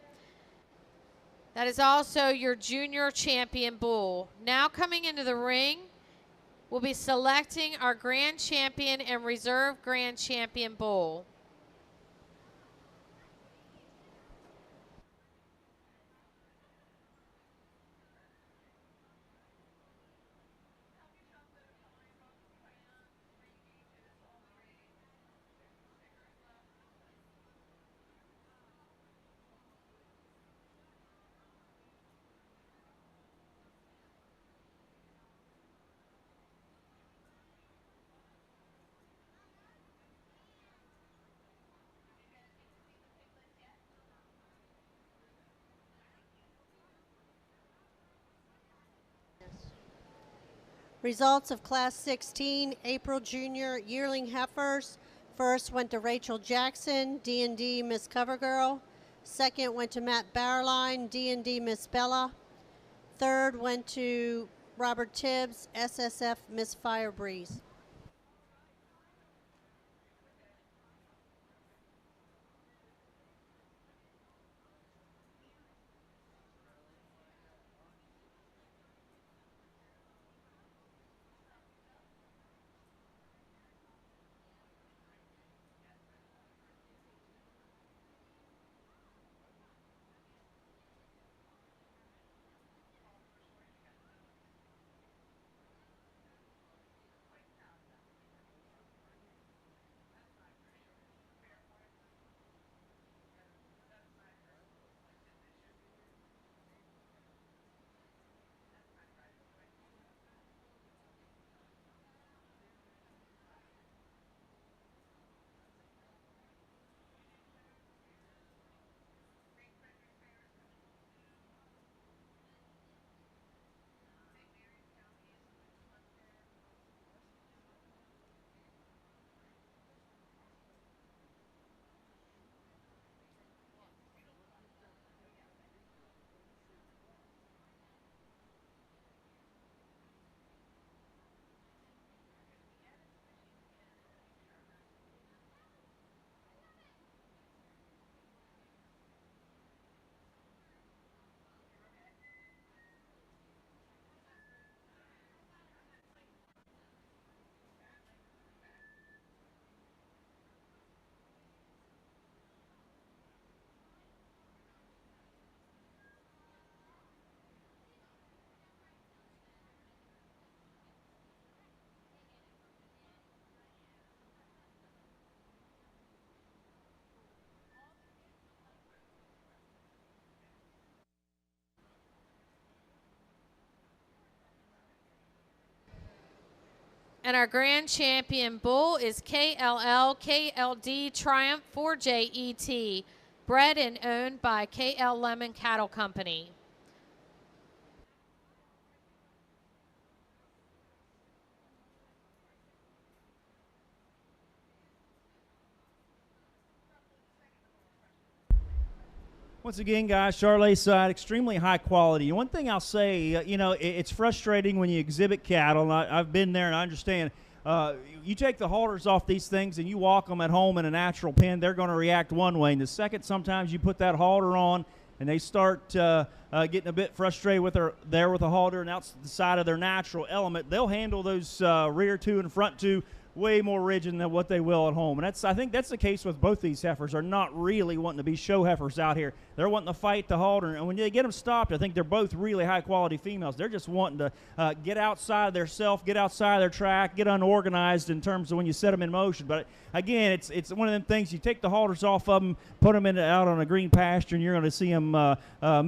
C: That is also your junior champion bull. Now coming into the ring, we'll be selecting our grand champion and reserve grand champion bull.
F: Results of Class 16 April Junior Yearling Heifers. First went to Rachel Jackson, D&D Miss Covergirl. Second went to Matt Barline, D&D Miss Bella. Third went to Robert Tibbs, SSF Miss Firebreeze.
C: And our grand champion bull is KLL KLD Triumph 4J ET, bred and owned by KL Lemon Cattle Company.
B: Once again, guys, Charolais side, extremely high quality. One thing I'll say, it's frustrating when you exhibit cattle, and I've been there and I understand. You take the halters off these things and you walk them at home in a natural pen, they're going to react one way. And the second sometimes you put that halter on and they start getting a bit frustrated with with the halter and outside of their natural element, they'll handle those rear two and front two way more rigid than what they will at home. And I think that's the case with both these heifers. Are not really wanting to be show heifers out here. They're wanting to fight the halter. And when they get them stopped, I think they're both really high-quality females. They're just wanting to get outside their self, get outside their track, get unorganized in terms of when you set them in motion. But, again, it's one of them things. You take the halters off of them, put them out on a green pasture, and you're going to see them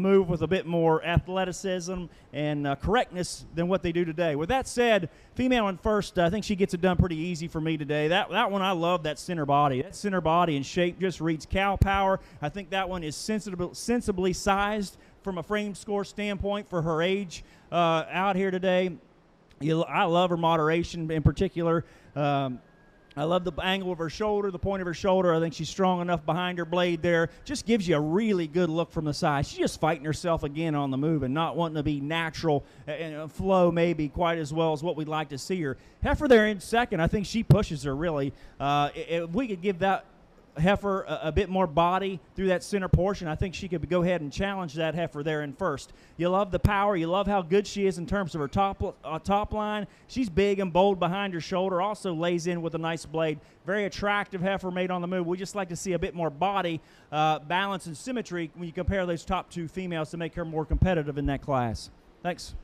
B: move with a bit more athleticism and correctness than what they do today. With that said, female in first, I think she gets it done pretty easy for me today. That one, I love that center body. That center body and shape just reads cow power. I think that one is sensibly sized from a frame score standpoint for her age out here today. I love her moderation in particular. I love the angle of her shoulder, the point of her shoulder. I think she's strong enough behind her blade there. Just gives you a really good look from the side. She's just fighting herself again on the move and not wanting to be natural and flow maybe quite as well as what we'd like to see her. Heifer there in second, I think she pushes her really. If we could give that heifer a bit more body through that center portion, I think she could go ahead and challenge that heifer there in first. You love the power. You love how good she is in terms of her top line. She's big and bold behind her shoulder, also lays in with a nice blade. Very attractive heifer made on the move. We just like to see a bit more body balance and symmetry when you compare those top two females to make her more competitive in that class. Thanks.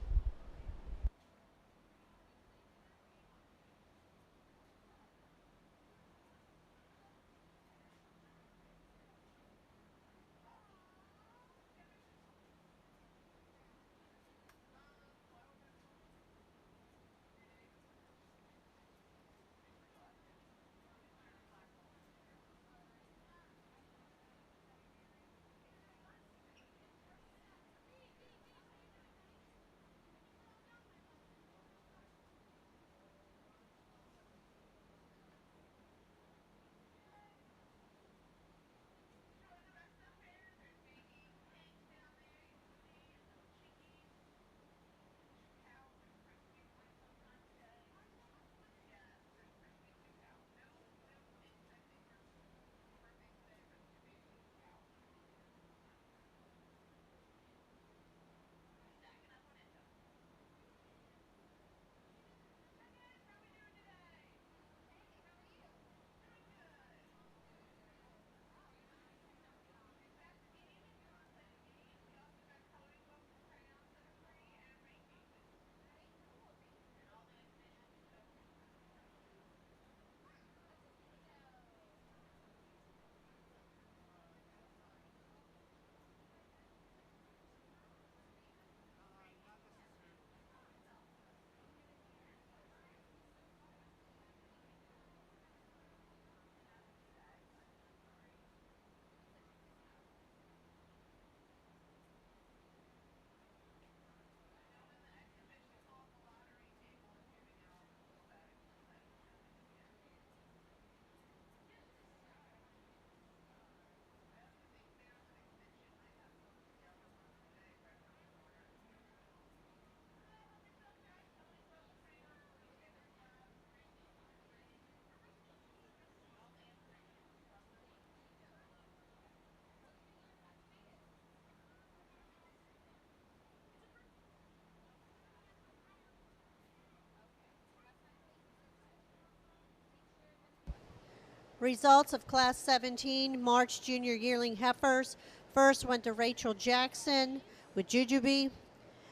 F: Results of Class 17 March Junior Yearling Heifers. First went to Rachel Jackson with Jujubee.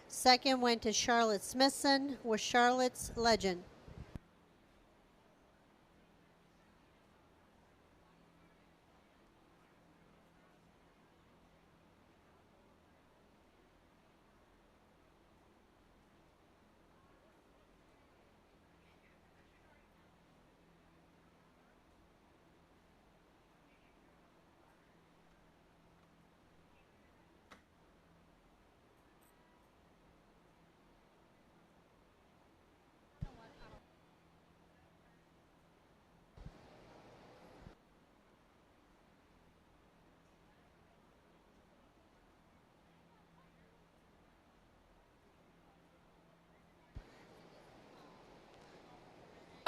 F: Second went to Charlotte Smithson with Charlotte's Legend.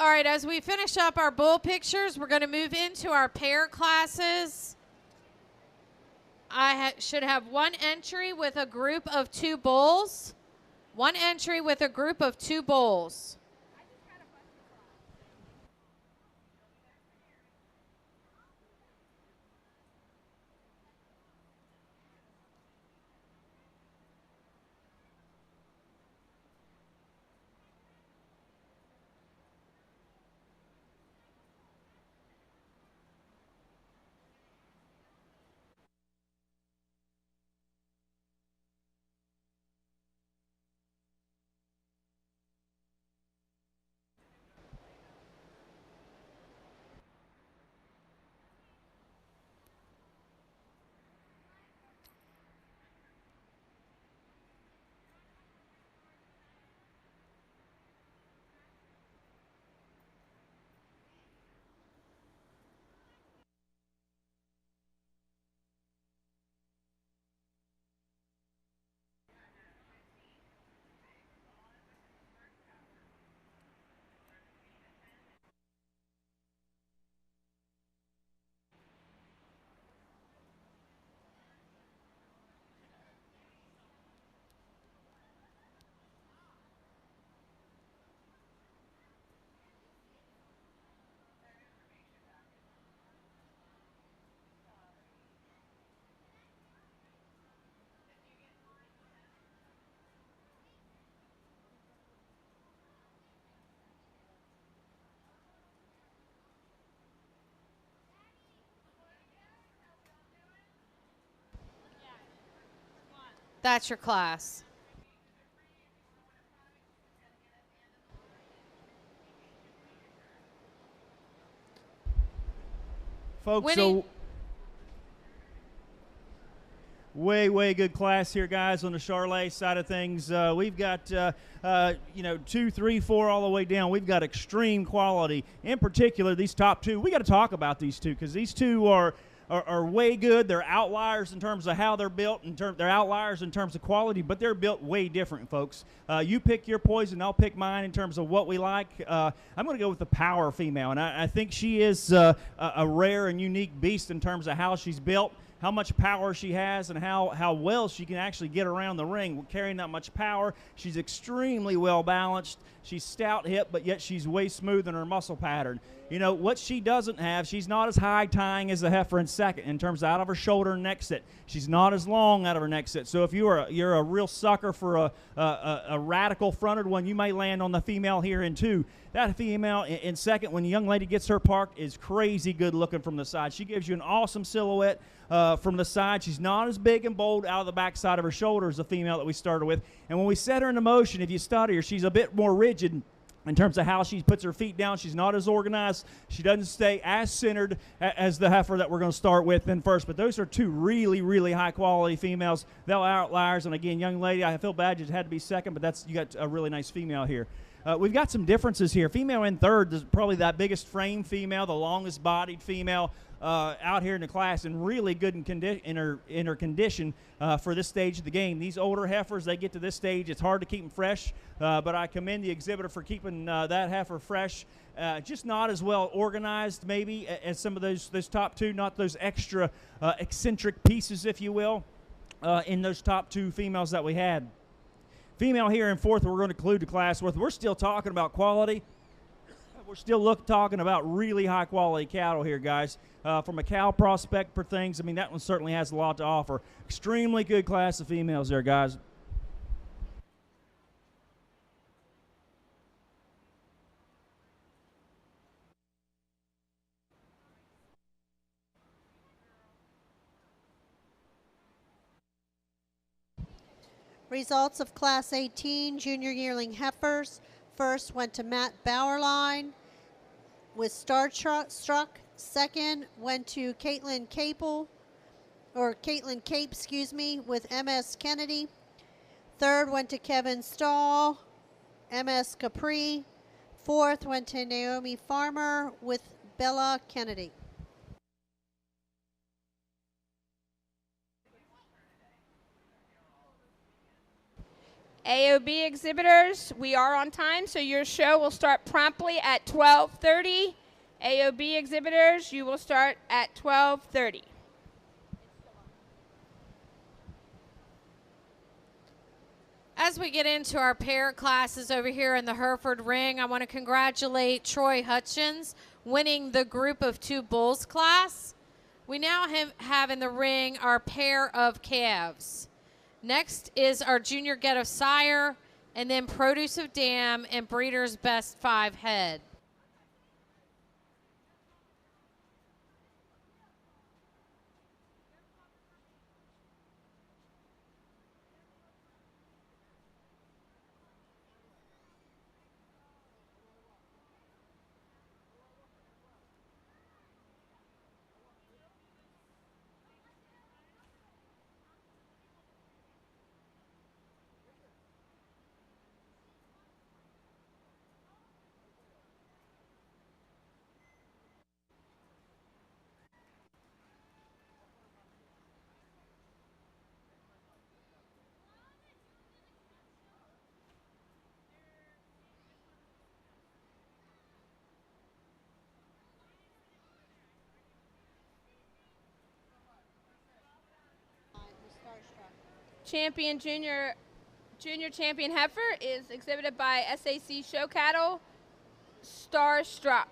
C: All right, as we finish up our bull pictures, we're going to move into our pair classes. I should have one entry with a group of 2 bulls. One entry with a group of 2 bulls. That's your class.
B: Folks,
C: Winning.
B: so way good class here, guys, on the Charolais side of things. We've got, 2, 3, 4 all the way down. We've got extreme quality. In particular, these top 2, we got to talk about these 2 because these 2 are way good. They're outliers in terms of how they're built. They're outliers in terms of quality, but they're built way different, folks. You pick your poison, I'll pick mine in terms of what we like. I'm going to go with the power female, and I think she is a rare and unique beast in terms of how she's built, how much power she has, and how well she can actually get around the ring carrying that much power. She's extremely well balanced. She's stout hip, but yet she's way smooth in her muscle pattern. You know, what she doesn't have, she's not as high tying as the heifer in second in terms of out of her shoulder and neck sit. She's not as long out of her neck sit. So if you're a real sucker for a radical fronted one, you may land on the female here in 2. That female in second, when the young lady gets her parked, is crazy good looking from the side. She gives you an awesome silhouette from the side. She's not as big and bold out of the backside of her shoulder as the female that we started with. And when we set her into motion, if you study her, she's a bit more rigid in terms of how she puts her feet down. She's not as organized. She doesn't stay as centered as the heifer that we're going to start with in first. But those are 2 really high-quality females. They're outliers. And, again, young lady, I feel bad you had to be second, but you got a really nice female here. We've got some differences here. Female in third is probably that biggest frame female, the longest bodied female out here in the class, and really good in her condition for this stage of the game. These older heifers, they get to this stage, it's hard to keep them fresh, but I commend the exhibitor for keeping that heifer fresh. Just not as well organized maybe as some of those top 2, not those extra eccentric pieces, if you will, in those top 2 females that we had. Female here in fourth, we're going to conclude the class with. We're still talking about quality. We're still talking about really high-quality cattle here, guys. From a cow prospect for things, I mean, that one certainly has a lot to offer. Extremely good class of females there, guys.
F: Results of Class 18 Junior Yearling Heifers. First went to Matt Bauerlein with Starstruck. Second went to Caitlin Cape, with MS Kennedy. Third went to Kevin Stahl, MS Capri. Fourth went to Naomi Farmer with Bella Kennedy.
E: AOB exhibitors, we are on time, so your show will start promptly at 12:30. AOB exhibitors, you will start at 12:30.
C: As we get into our parent classes over here in the Hereford Ring, I want to congratulate Troy Hutchins winning the group of 2 bulls class. We now have in the ring our pair of calves. Next is our junior get of sire, and then produce of dam and breeder's best 5 head.
E: Champion junior champion heifer is exhibited by SAC Show Cattle, Starstruck.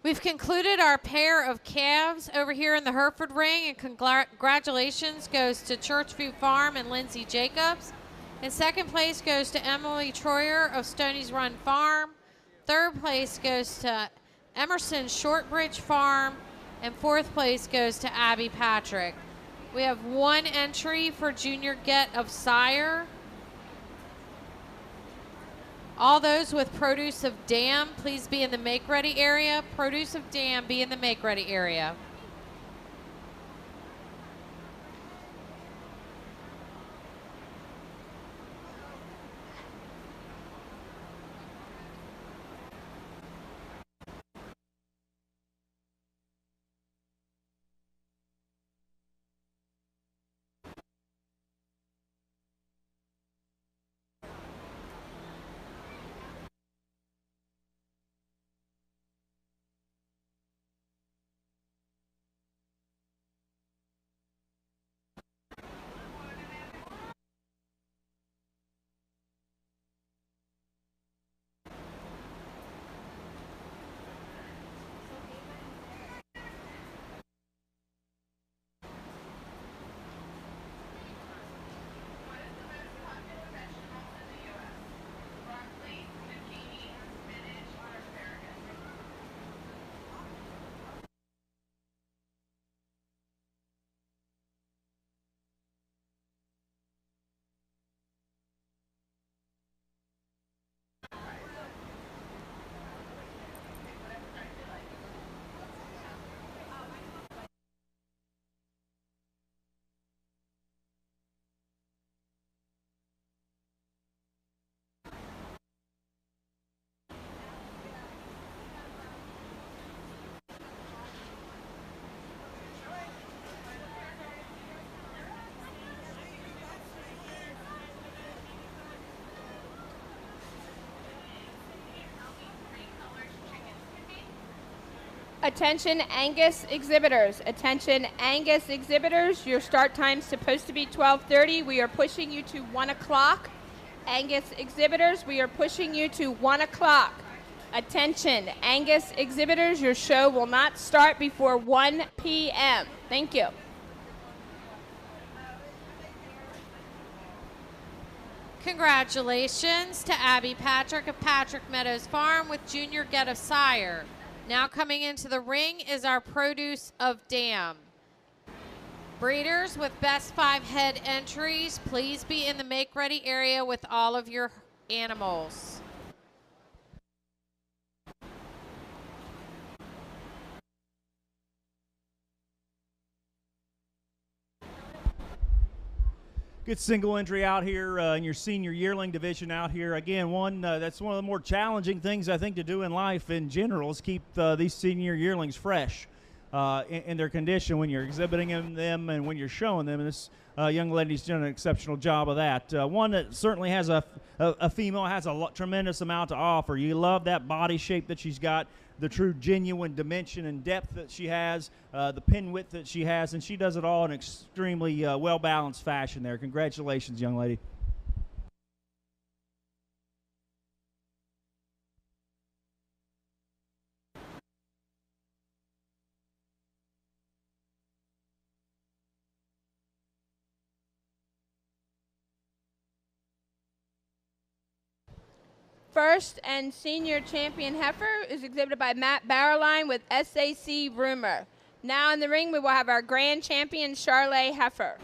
C: We've concluded our pair of calves over here in the Hereford Ring, and congratulations goes to Churchview Farm and Lindsay Jacobs. And second place goes to Emily Troyer of Stoney's Run Farm. Third place goes to Emerson Shortbridge Farm. And fourth place goes to Abby Patrick. We have 1 entry for junior get of sire. All those with produce of dam, please be in the make ready area. Produce of dam, be in the make ready area.
E: Attention Angus exhibitors. Attention Angus exhibitors. Your start time's supposed to be 12:30. We are pushing you to 1 o'clock. Angus exhibitors, we are pushing you to 1 o'clock. Attention Angus exhibitors, your show will not start before 1 p.m. Thank you.
C: Congratulations to Abby Patrick of Patrick Meadows Farm with Junior Get a Sire. Now coming into the ring is our produce of Dam. Breeders with best 5 head entries, please be in the make ready area with all of your animals.
B: Good single entry out here in your senior yearling division out here. Again, that's one of the more challenging things I think to do in life in general is keep these senior yearlings fresh in their condition when you're exhibiting them and when you're showing them. And this young lady's done an exceptional job of that. One that certainly has a female has a tremendous amount to offer. You love that body shape that she's got, the true genuine dimension and depth that she has, the pin width that she has, and she does it all in extremely well-balanced fashion there. Congratulations, young lady.
E: First and senior champion heifer is exhibited by Matt Barrowline with SAC Rumor. Now in the ring, we will have our grand champion Charolais heifer.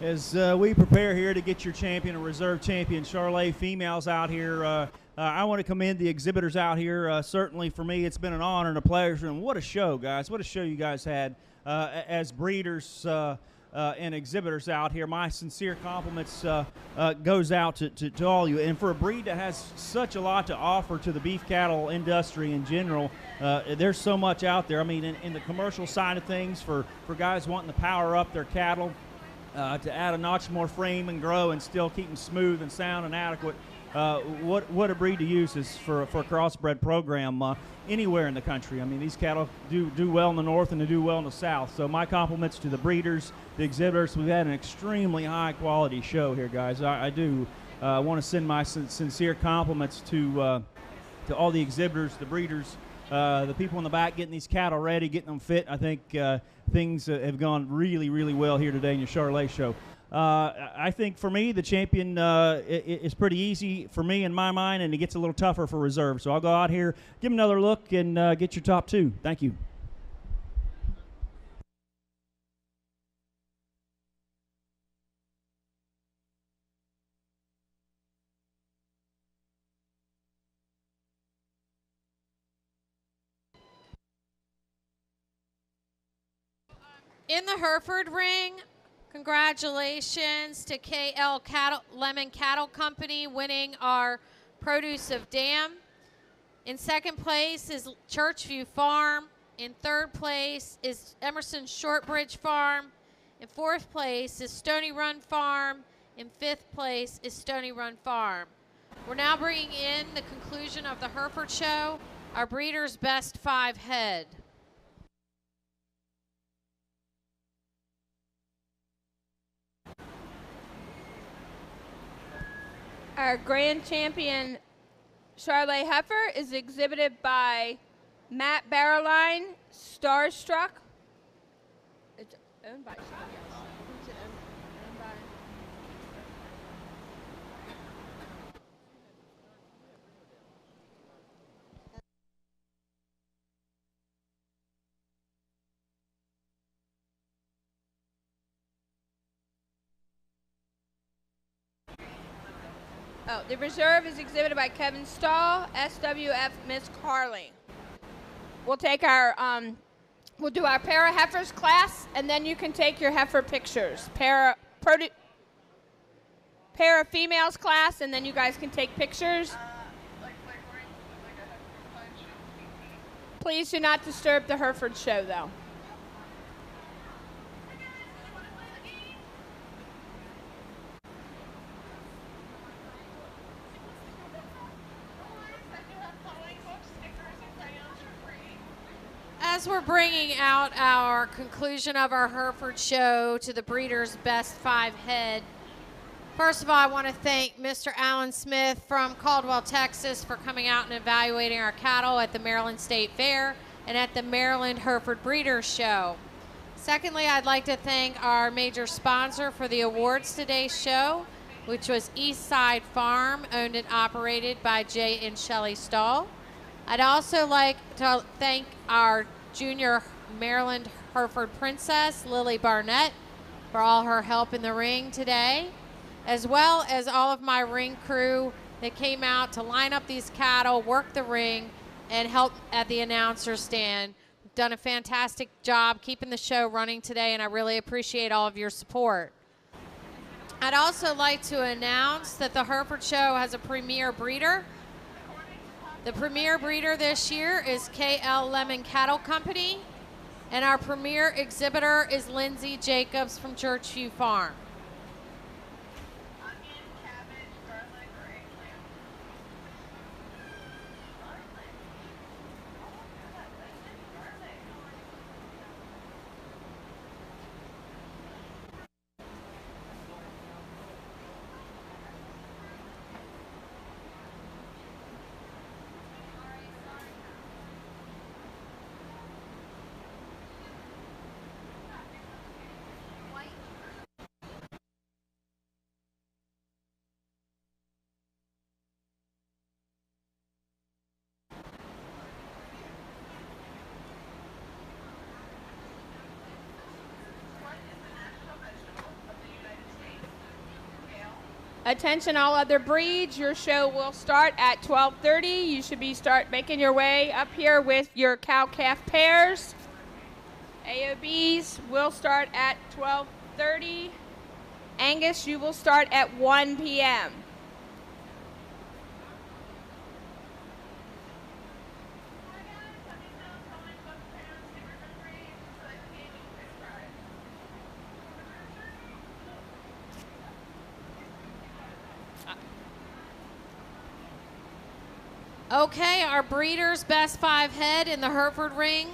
B: As we prepare here to get your champion and reserve champion Charolais females out here, I want to commend the exhibitors out here. Certainly for me, it's been an honor and a pleasure. And what a show, guys. What a show you guys had as breeders and exhibitors out here. My sincere compliments goes out to all of you. And for a breed that has such a lot to offer to the beef cattle industry in general, there's so much out there. I mean, in the commercial side of things, for guys wanting to power up their cattle, to add a notch more frame and grow and still keep them smooth and sound and adequate. What a breed to use is for a crossbred program anywhere in the country. I mean, these cattle do well in the north and they do well in the south. So my compliments to the breeders, the exhibitors. We've had an extremely high quality show here, guys. I do want to send my sincere compliments to all the exhibitors, the breeders, the people in the back getting these cattle ready, getting them fit. I think things have gone really, really well here today in your Charolais show. I think for me, the champion is pretty easy for me in my mind, and it gets a little tougher for reserve. So I'll go out here, give him another look, and get your top two. Thank you.
C: In the Hereford ring, congratulations to KL Lemon Cattle Company winning our Produce of Dam. In second place is Churchview Farm In third place is Emerson Shortbridge Farm. In fourth place is Stony Run Farm. In fifth place is Stony Run Farm. We're now bringing in the conclusion of the Hereford Show, our breeder's best 5 head.
E: Our grand champion Charolais heifer is exhibited by Matt Barrowline, Starstruck. It's owned by somebody else. Who's it owned by? Oh, the reserve is exhibited by Kevin Stahl, SWF Miss Carling. We'll take our, we'll do our para heifers class, and then you can take your heifer pictures. Para females class, and then you guys can take pictures. Please do not disturb the Hereford show, though.
C: As we're bringing out our conclusion of our Hereford show to the breeder's best 5 head, first of all, I want to thank Mr. Alan Smith from Caldwell, Texas for coming out and evaluating our cattle at the Maryland State Fair and at the Maryland Hereford Breeders Show. Secondly, I'd like to thank our major sponsor for the awards today's show, which was Eastside Farm, owned and operated by Jay and Shelley Stahl. I'd also like to thank our junior Maryland Hereford Princess, Lily Barnett, for all her help in the ring today, as well as all of my ring crew that came out to line up these cattle, work the ring, and help at the announcer stand. We've done a fantastic job keeping the show running today, and I really appreciate all of your support. I'd also like to announce that the Hereford Show has a premier breeder. The premier breeder this year is KL Lemon Cattle Company, and our premier exhibitor is Lindsay Jacobs from Churchview Farm.
E: Attention all other breeds, your show will start at 12:30. You should start making your way up here with your cow-calf pairs. AOBs will start at 12:30. Angus, you will start at 1 p.m.
C: Okay, our breeder's best 5 head in the Hereford ring.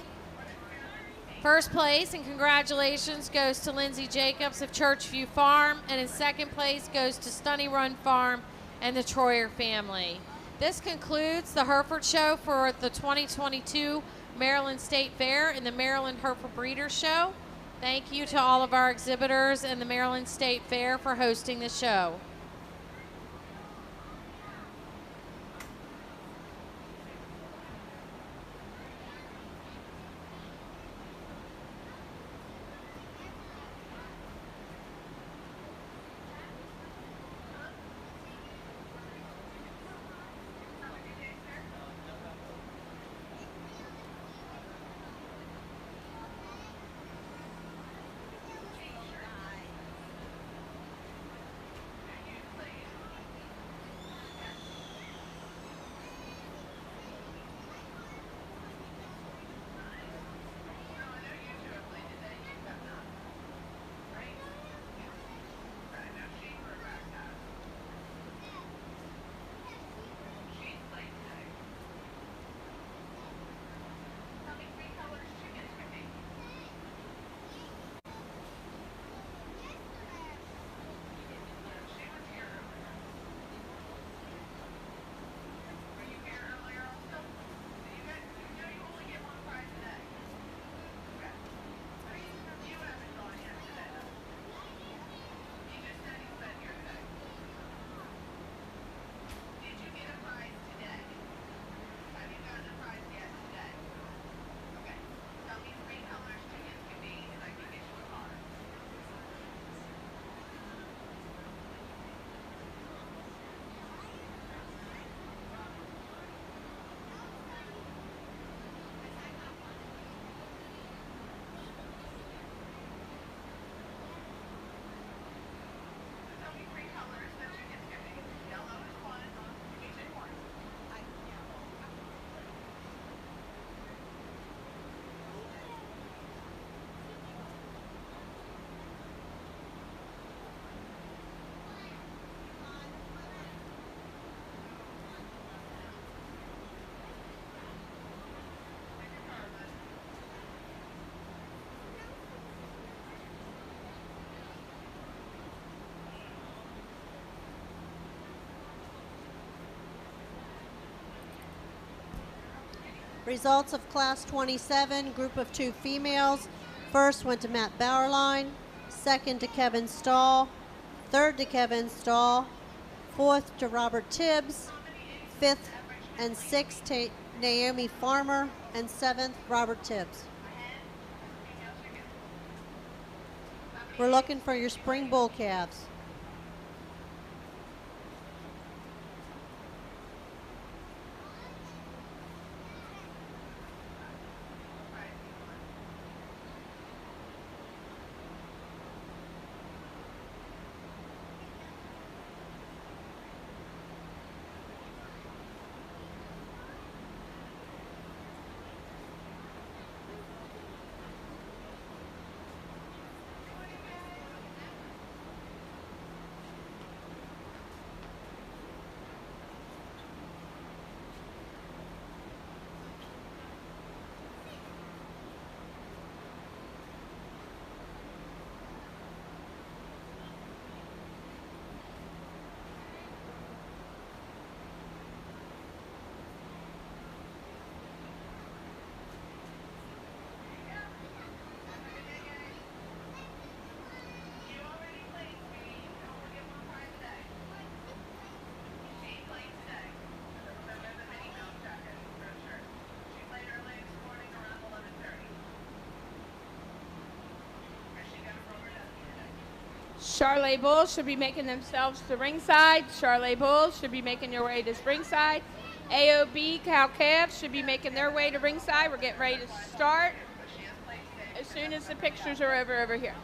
C: First place, and congratulations, goes to Lindsay Jacobs of Churchview Farm, and in second place goes to Stony Run Farm and the Troyer family. This concludes the Hereford Show for the 2022 Maryland State Fair and the Maryland Hereford Breeders Show. Thank you to all of our exhibitors and the Maryland State Fair for hosting the show.
F: Results of Class 27, group of 2 females. First went to Matt Bauerlein, second to Kevin Stahl, third to Kevin Stahl, fourth to Robert Tibbs, fifth and sixth to Naomi Farmer, and seventh, Robert Tibbs. We're looking for your spring bull calves.
E: Charolais bulls should be making themselves to ringside. Charolais bulls should be making their way to ringside. AOB cow calves should be making their way to ringside. We're getting ready to start as soon as the pictures are over here.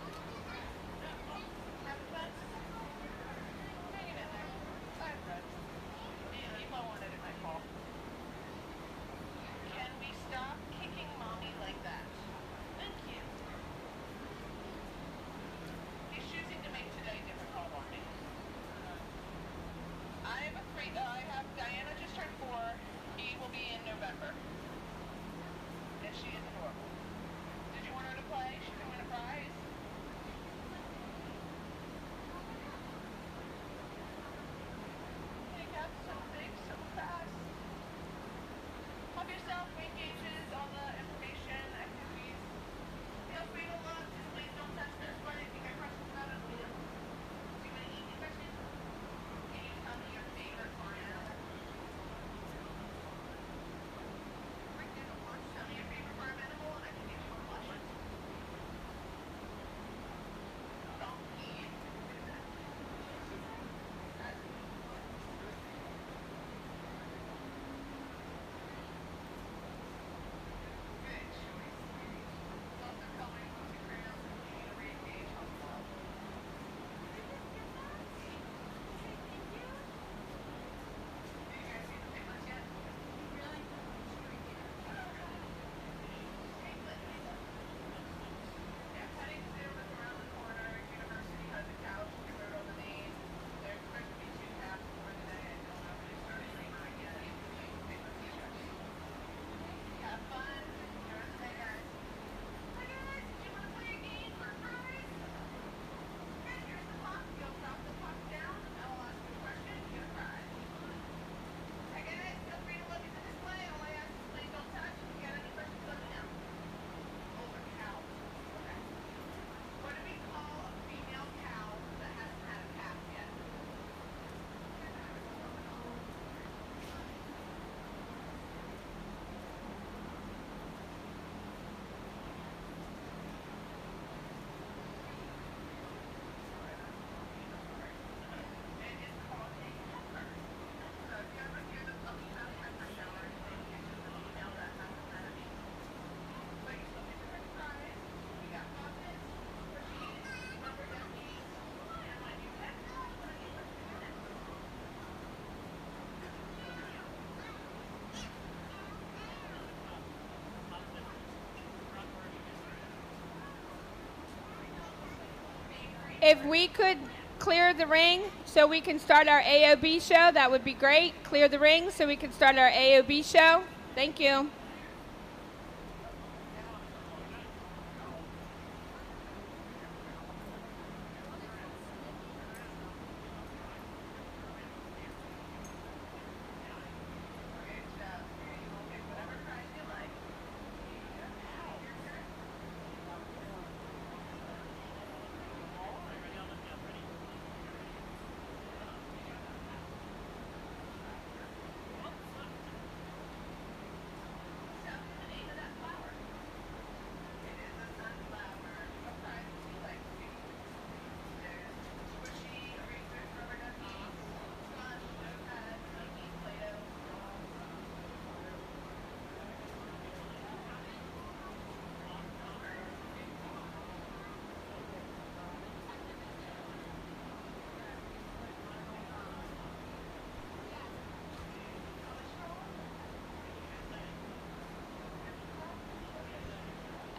E: If we could clear the ring so we can start our AOB show, that would be great. Clear the ring so we can start our AOB show. Thank you.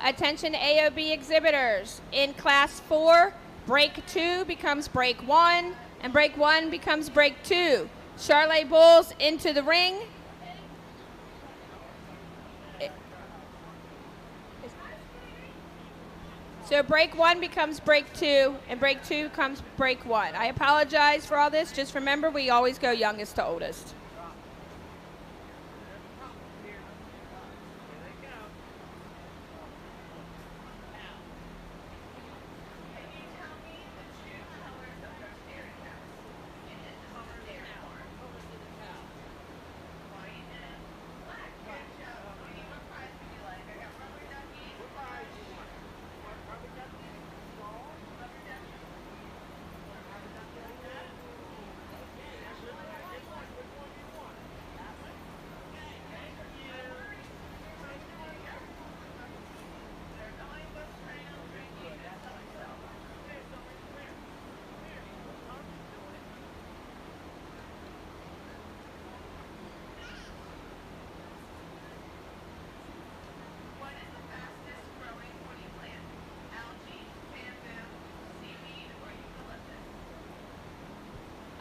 E: Attention AOB exhibitors. In class 4, break 2 becomes break 1, and break 1 becomes break 2. Charolais bulls into the ring. So break 1 becomes break 2, and break 2 becomes break 1. I apologize for all this. Just remember, we always go youngest to oldest.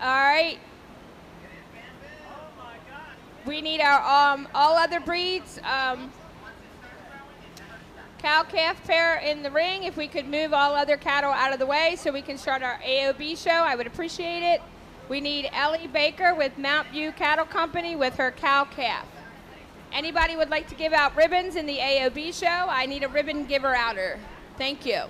E: All right. We need our all other breeds. Cow-calf pair in the ring. If we could move all other cattle out of the way so we can start our AOB show, I would appreciate it. We need Ellie Baker with Mount View Cattle Company with her cow-calf. Anybody would like to give out ribbons in the AOB show? I need a ribbon giver outer. Thank you.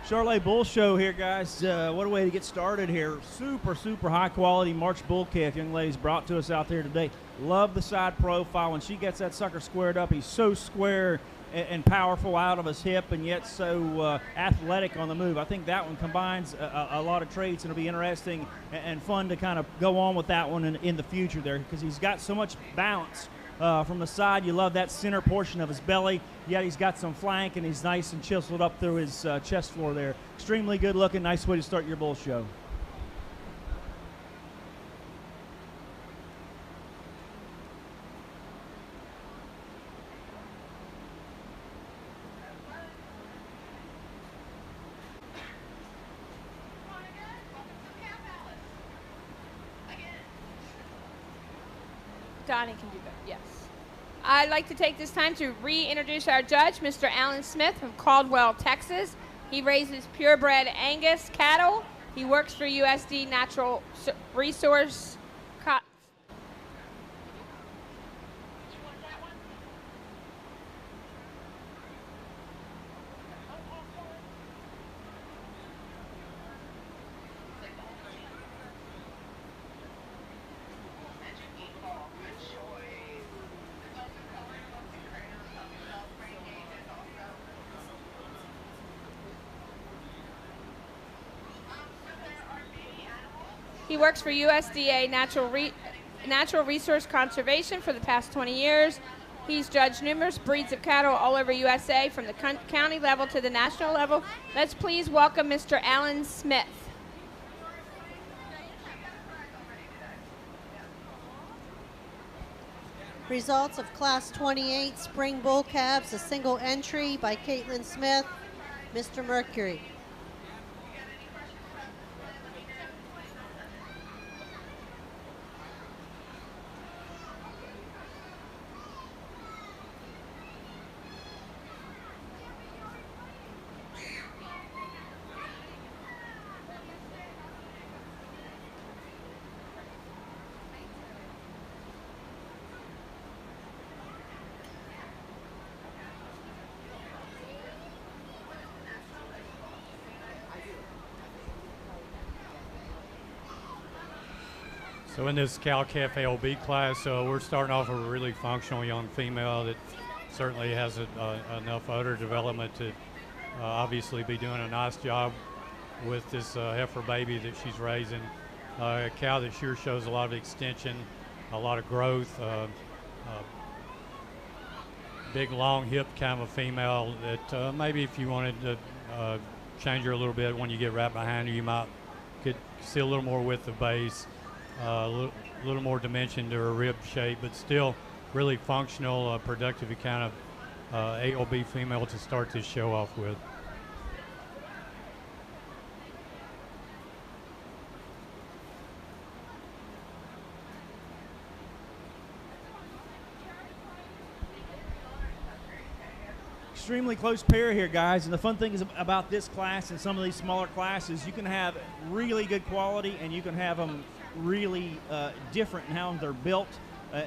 B: Charolais Bull Show here, guys. What a way to get started here. Super, super high quality March bull calf young ladies brought to us out there today. Love the side profile. When she gets that sucker squared up, he's so square and powerful out of his hip and yet so athletic on the move. I think that one combines a lot of traits, and it'll be interesting and fun to kind of go on with that one in the future there, because he's got so much balance. From the side, you love that center portion of his belly, yet he's got some flank, and he's nice and chiseled up through his chest floor there. Extremely good looking, nice way to start your bull show.
E: Donnie can do that, yes. I'd like to take this time to reintroduce our judge, Mr. Alan Smith from Caldwell, Texas. He raises purebred Angus cattle. He works for USD Natural Resource. He works for USDA Natural Resource Conservation for the past 20 years. He's judged numerous breeds of cattle all over USA from the county level to the national level. Let's please welcome Mr. Alan Smith.
F: Results of Class 28 Spring Bull Calves, a single entry by Caitlin Smith, Mr. Mercury.
D: So in this cow-calf AOB class, we're starting off with a really functional young female that certainly has enough udder development to obviously be doing a nice job with this heifer baby that she's raising. A cow that sure shows a lot of extension, a lot of growth, big long hip kind of a female that maybe if you wanted to change her a little bit when you get right behind her, you could see a little more width of base. A little more dimension to her rib shape, but still really functional, productive kind of AOB female to start this show off with.
B: Extremely close pair here, guys, and the fun thing is about this class and some of these smaller classes, you can have really good quality and you can have them really different in how they're built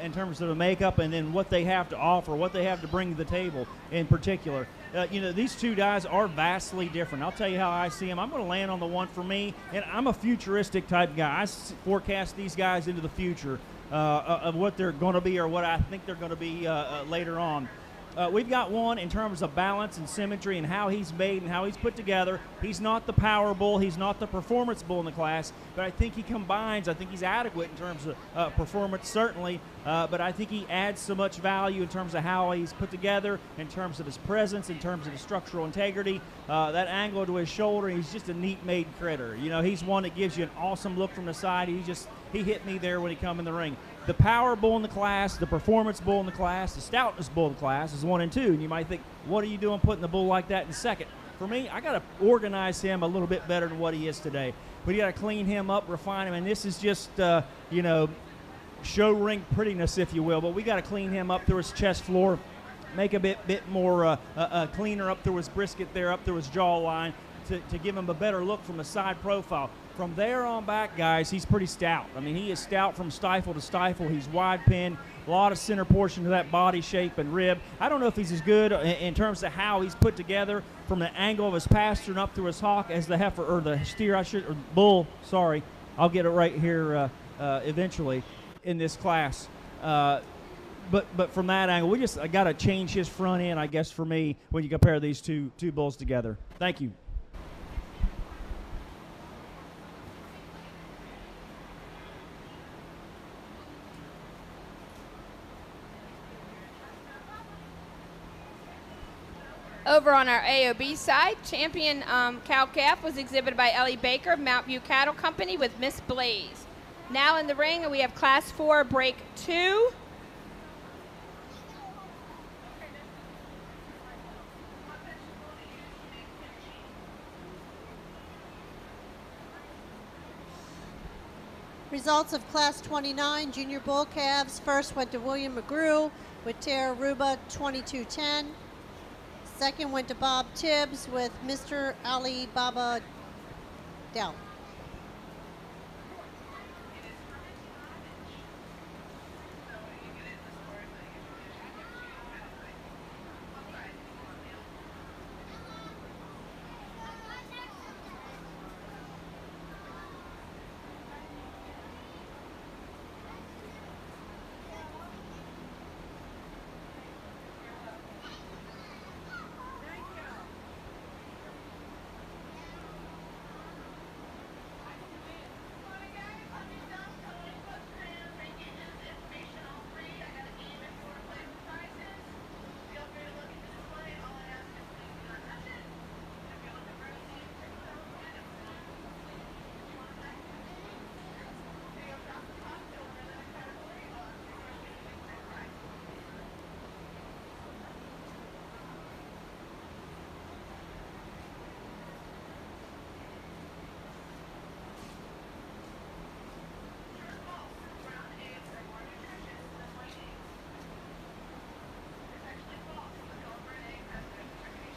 B: in terms of the makeup and then what they have to offer, what they have to bring to the table in particular. You know, these two guys are vastly different. I'll tell you how I see them. I'm going to land on the one for me, and I'm a futuristic type guy. I forecast these guys into the future of what they're going to be or what I think they're going to be later on. We've got one in terms of balance and symmetry and how he's made and how he's put together. He's not the power bull. He's not the performance bull in the class, but I think he combines. I think he's adequate in terms of performance, certainly, but I think he adds so much value in terms of how he's put together, in terms of his presence, in terms of his structural integrity, that angle to his shoulder. He's just a neat-made critter. You know, he's one that gives you an awesome look from the side. He hit me there when he come in the ring. The power bull in the class, the performance bull in the class, the stoutness bull in the class is 1 and 2. And you might think, what are you doing putting the bull like that in second? For me, I got to organize him a little bit better than what he is today. But you got to clean him up, refine him. And this is just, you know, show ring prettiness, if you will. But we got to clean him up through his chest floor, make a bit more cleaner up through his brisket there, up through his jawline to give him a better look from the side profile. From there on back, guys, he's pretty stout. I mean, he is stout from stifle to stifle. He's wide pinned, a lot of center portion to that body shape and rib. I don't know if he's as good in terms of how he's put together from the angle of his pastern up through his hock as the heifer, or the steer, or bull, sorry. I'll get it right here eventually in this class. But from that angle, I got to change his front end, I guess, for me, when you compare these two bulls together. Thank you.
E: Over on our AOB side, champion cow-calf was exhibited by Ellie Baker of Mount View Cattle Company with Miss Blaze. Now in the ring, we have Class 4, Break 2.
F: Results of Class 29 Junior Bull Calves. First went to William McGrew with Tara Ruba 22-10. Second went to Bob Tibbs with Mr. Ali Baba Dell.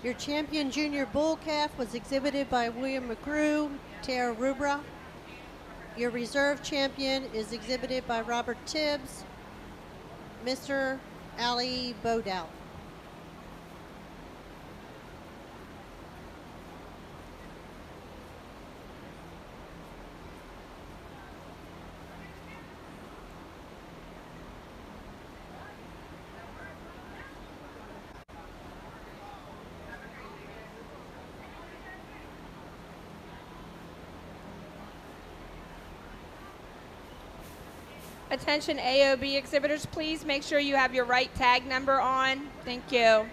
F: Your champion junior bull calf was exhibited by William McGrew, Tara Rubra. Your reserve champion is exhibited by Robert Tibbs, Mr. Ali Bodow.
E: Attention AOB exhibitors, please make sure you have your right tag number on. Thank you.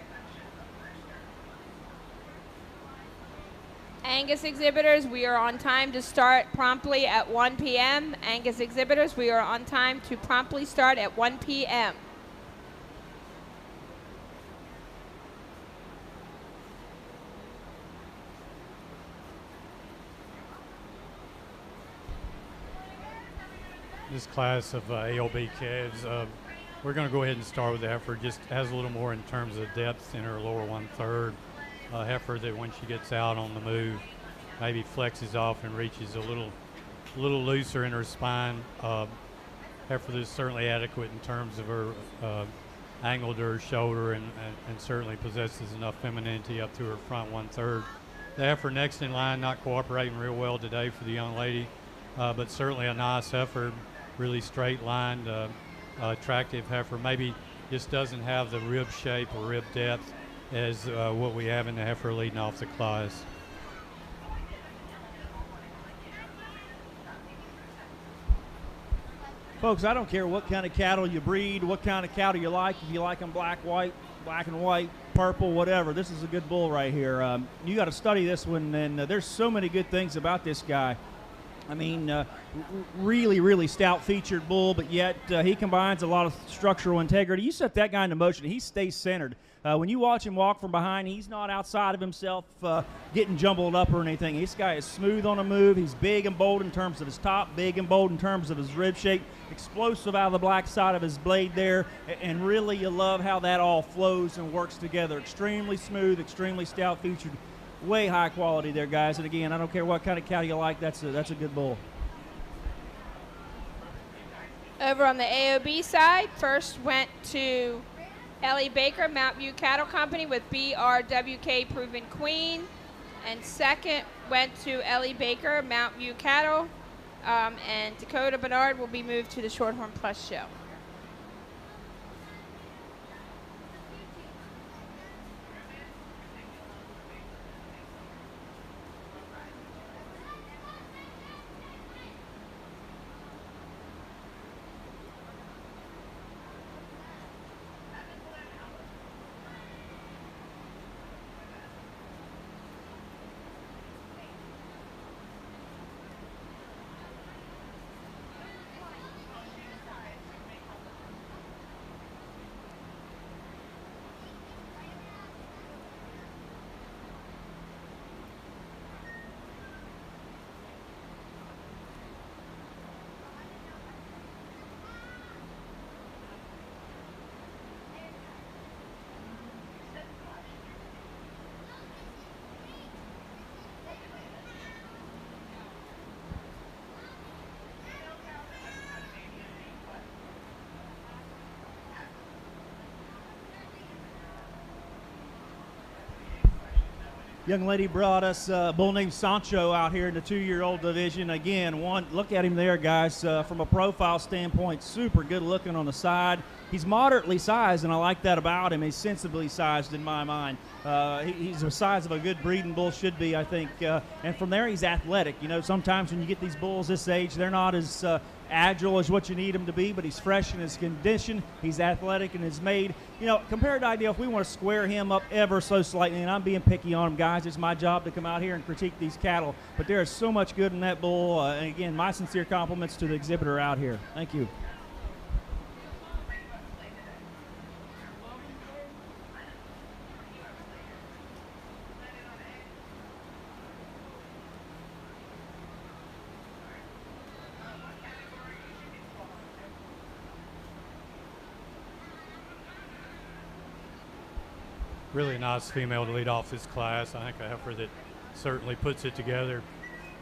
E: Angus exhibitors, we are on time to start promptly at 1 p.m. Angus exhibitors, we are on time to promptly start at 1 p.m.
D: this class of AOB calves. We're going to go ahead and start with the heifer. Just has a little more in terms of depth in her lower 1/3. Heifer that when she gets out on the move, maybe flexes off and reaches a little looser in her spine. Heifer that's certainly adequate in terms of her angle to her shoulder and certainly possesses enough femininity up to her front 1/3. The heifer next in line not cooperating real well today for the young lady, but certainly a nice heifer, really straight lined, attractive heifer. Maybe just doesn't have the rib shape or rib depth as what we have in the heifer leading off the class.
B: Folks, I don't care what kind of cattle you breed, what kind of cattle you like, if you like them black, white, black and white, purple, whatever. This is a good bull right here. You got to study this one, and there's so many good things about this guy. I mean, really, really stout-featured bull, but yet he combines a lot of structural integrity. You set that guy into motion, he stays centered. When you watch him walk from behind, he's not outside of himself getting jumbled up or anything. This guy is smooth on the move. He's big and bold in terms of his top, big and bold in terms of his rib shape, explosive out of the black side of his blade there, and really you love how that all flows and works together. Extremely smooth, extremely stout-featured. Way high quality there, guys. And again, I don't care what kind of cattle you like, that's a good bull.
E: Over on the AOB side, first went to Ellie Baker, Mount View Cattle Company with BRWK Proven Queen. And second went to Ellie Baker, Mount View Cattle. And Dakota Bernard will be moved to the Shorthorn Plus show.
B: Young lady brought us a bull named Sancho out here in the 2-year-old division. Again, look at him there, guys. From a profile standpoint, super good looking on the side. He's moderately sized, and I like that about him. He's sensibly sized in my mind. He's the size of a good breeding bull should be, I think. And from there, he's athletic. You know, sometimes when you get these bulls this age, they're not as agile as what you need him to be, but he's fresh in his condition. He's athletic and is made. You know, compared to idea, if we want to square him up ever so slightly, and I'm being picky on him, guys, it's my job to come out here and critique these cattle. But there is so much good in that bull. And again, my sincere compliments to the exhibitor out here. Thank you.
D: Really nice female to lead off this class. I think a heifer that certainly puts it together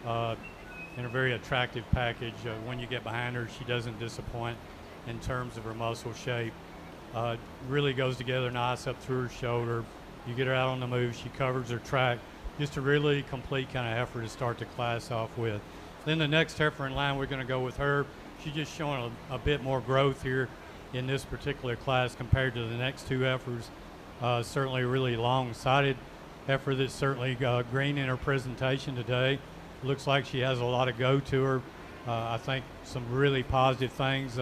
D: in a very attractive package. When you get behind her, she doesn't disappoint in terms of her muscle shape. Really goes together nice up through her shoulder. You get her out on the move, she covers her track. Just a really complete kind of heifer to start the class off with. Then the next heifer in line, we're going to go with her. She's just showing a bit more growth here in this particular class compared to the next two heifers. Certainly a really long-sided heifer that's certainly green in her presentation today. Looks like she has a lot of go to her. I think some really positive things.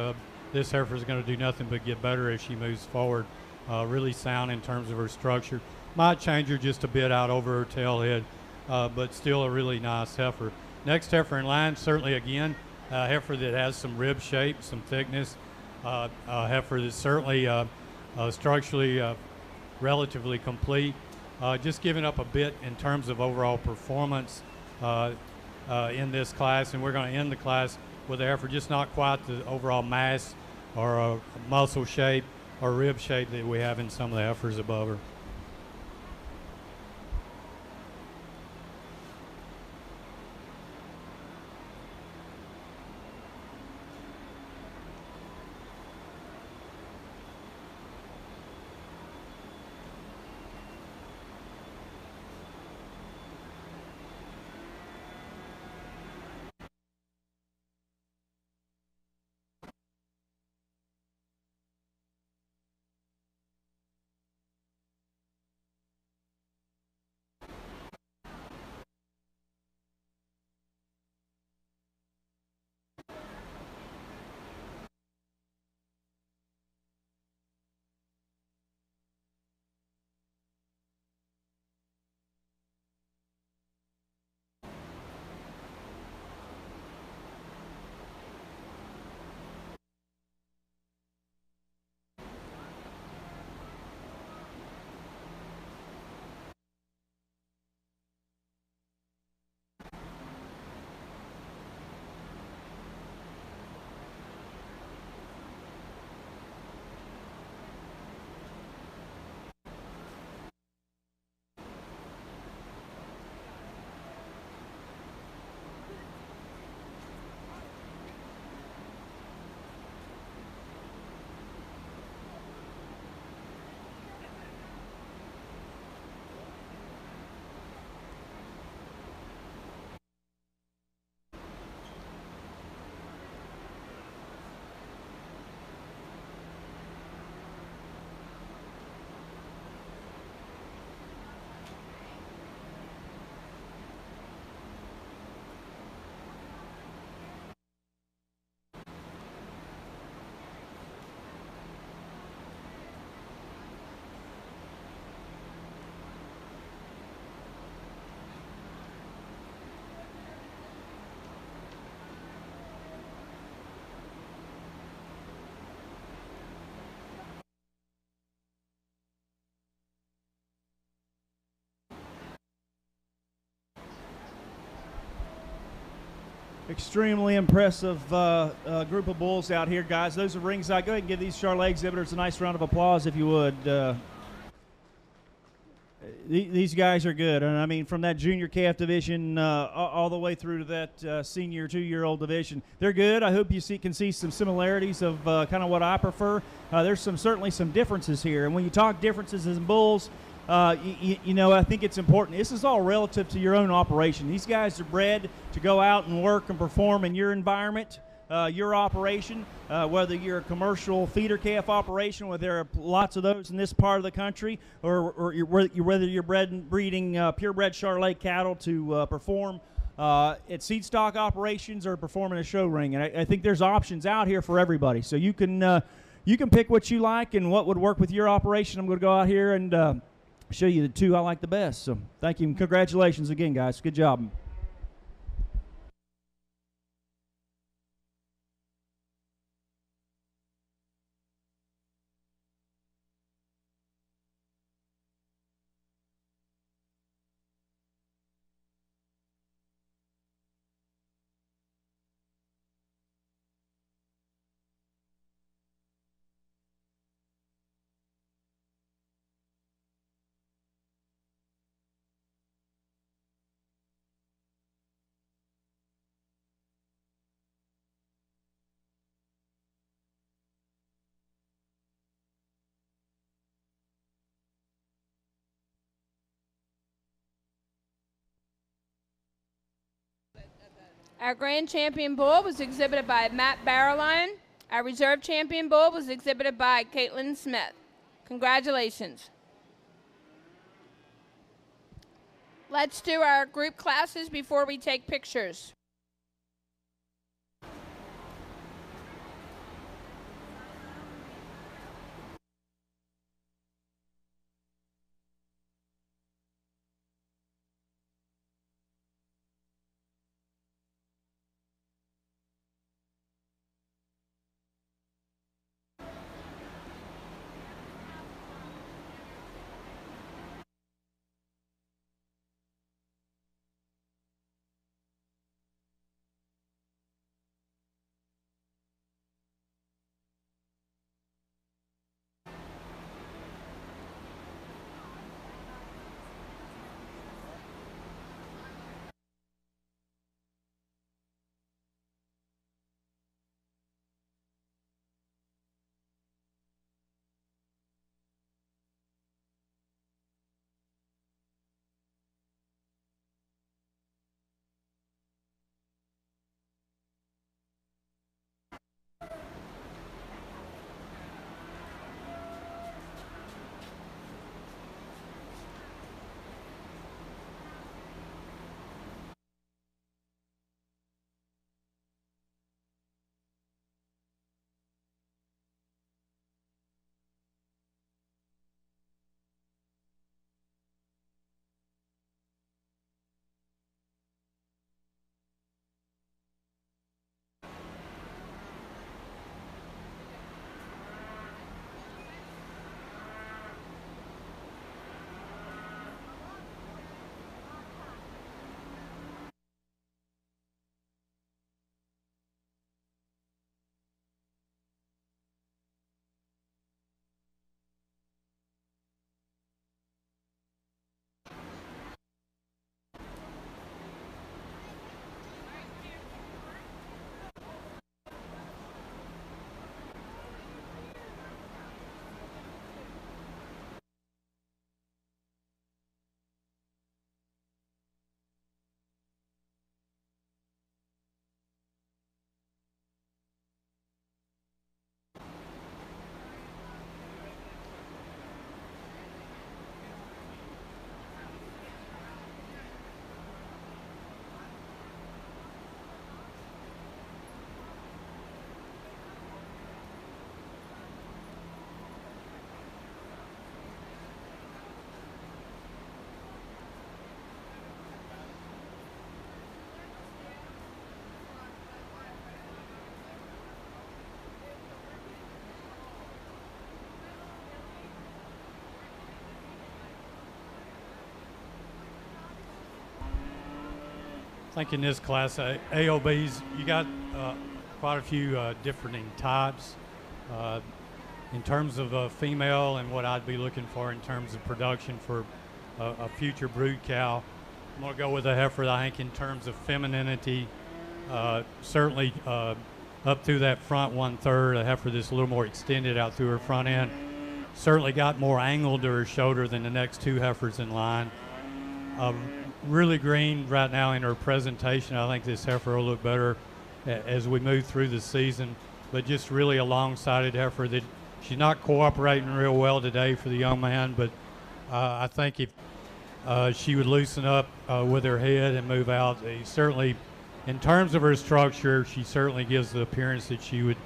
D: This heifer is going to do nothing but get better as she moves forward. Really sound in terms of her structure. Might change her just a bit out over her tail head, but still a really nice heifer. Next heifer in line, certainly again, a heifer that has some rib shape, some thickness. A heifer that's certainly structurally relatively complete. Just giving up a bit in terms of overall performance in this class, and we're going to end the class with the effort, just not quite the overall mass or muscle shape or rib shape that we have in some of the heifers above her.
B: Extremely impressive group of bulls out here, guys. Those are ringside. Go ahead and give these Charolais exhibitors a nice round of applause, if you would. These guys are good, and I mean, from that junior calf division all the way through to that senior 2-year-old division, they're good. I hope you can see some similarities of kind of what I prefer. There's certainly some differences here, and when you talk differences in bulls, you know, I think it's important. This is all relative to your own operation. These guys are bred to go out and work and perform in your environment, your operation, whether you're a commercial feeder calf operation, where there are lots of those in this part of the country, or whether you're breeding purebred Charolais cattle to perform at seed stock operations or performing a show ring. And I think there's options out here for everybody. So you can pick what you like and what would work with your operation. I'm going to go out here and show you the two I like the best. So thank you and congratulations again, guys. Good job.
E: Our grand champion bull was exhibited by Matt Barrowline. Our reserve champion bull was exhibited by Caitlin Smith. Congratulations. Let's do our group classes before we take pictures.
D: think in this class, AOBs, you got quite a few different types. In terms of a female and what I'd be looking for in terms of production for a future brood cow, I'm going to go with a heifer that I think in terms of femininity, certainly up through that front 1/3, a heifer that's a little more extended out through her front end. Certainly got more angle to her shoulder than the next two heifers in line. Really green right now in her presentation. I think this heifer will look better as we move through the season, but just really a long-sided heifer that she's not cooperating real well today for the young man, but I think if she would loosen up with her head and move out, certainly in terms of her structure, she certainly gives the appearance that she would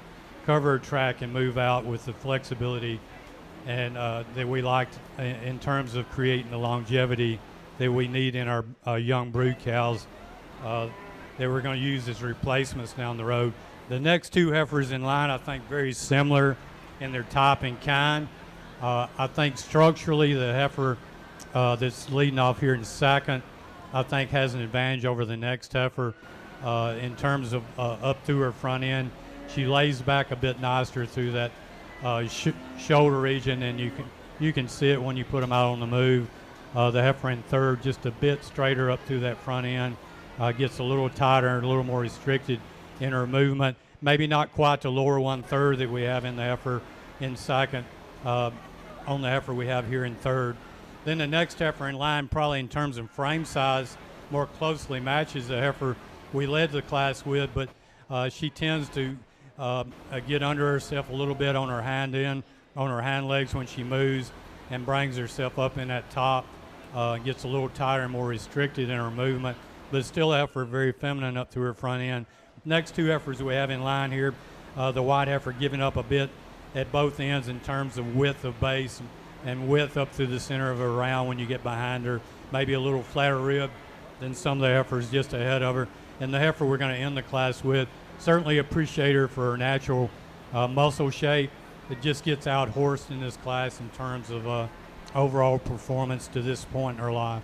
D: cover her track and move out with the flexibility and that we liked in terms of creating the longevity that we need in our young brood cows that we're going to use as replacements down the road. The next two heifers in line, I think, very similar in their type and kind. I think structurally the heifer that's leading off here in second, I think has an advantage over the next heifer in terms of up through her front end. She lays back a bit nicer through that shoulder region, and you can see it when you put them out on the move. The heifer in third, just a bit straighter up through that front end, gets a little tighter and a little more restricted in her movement. Maybe not quite the lower 1/3 that we have in the heifer in second, on the heifer we have here in third. Then the next heifer in line, probably in terms of frame size, more closely matches the heifer we led the class with, but she tends to get under herself a little bit on her hind end, on her hind legs when she moves, and brings herself up in that top, gets a little tighter and more restricted in her movement, but still a heifer very feminine up through her front end. Next two heifers we have in line here, the white heifer giving up a bit at both ends in terms of width of base and width up through the center of her round when you get behind her, maybe a little flatter rib than some of the heifers just ahead of her. And the heifer we're going to end the class with, certainly appreciate her for her natural muscle shape. It just gets out horsed in this class in terms of overall performance to this point in her life.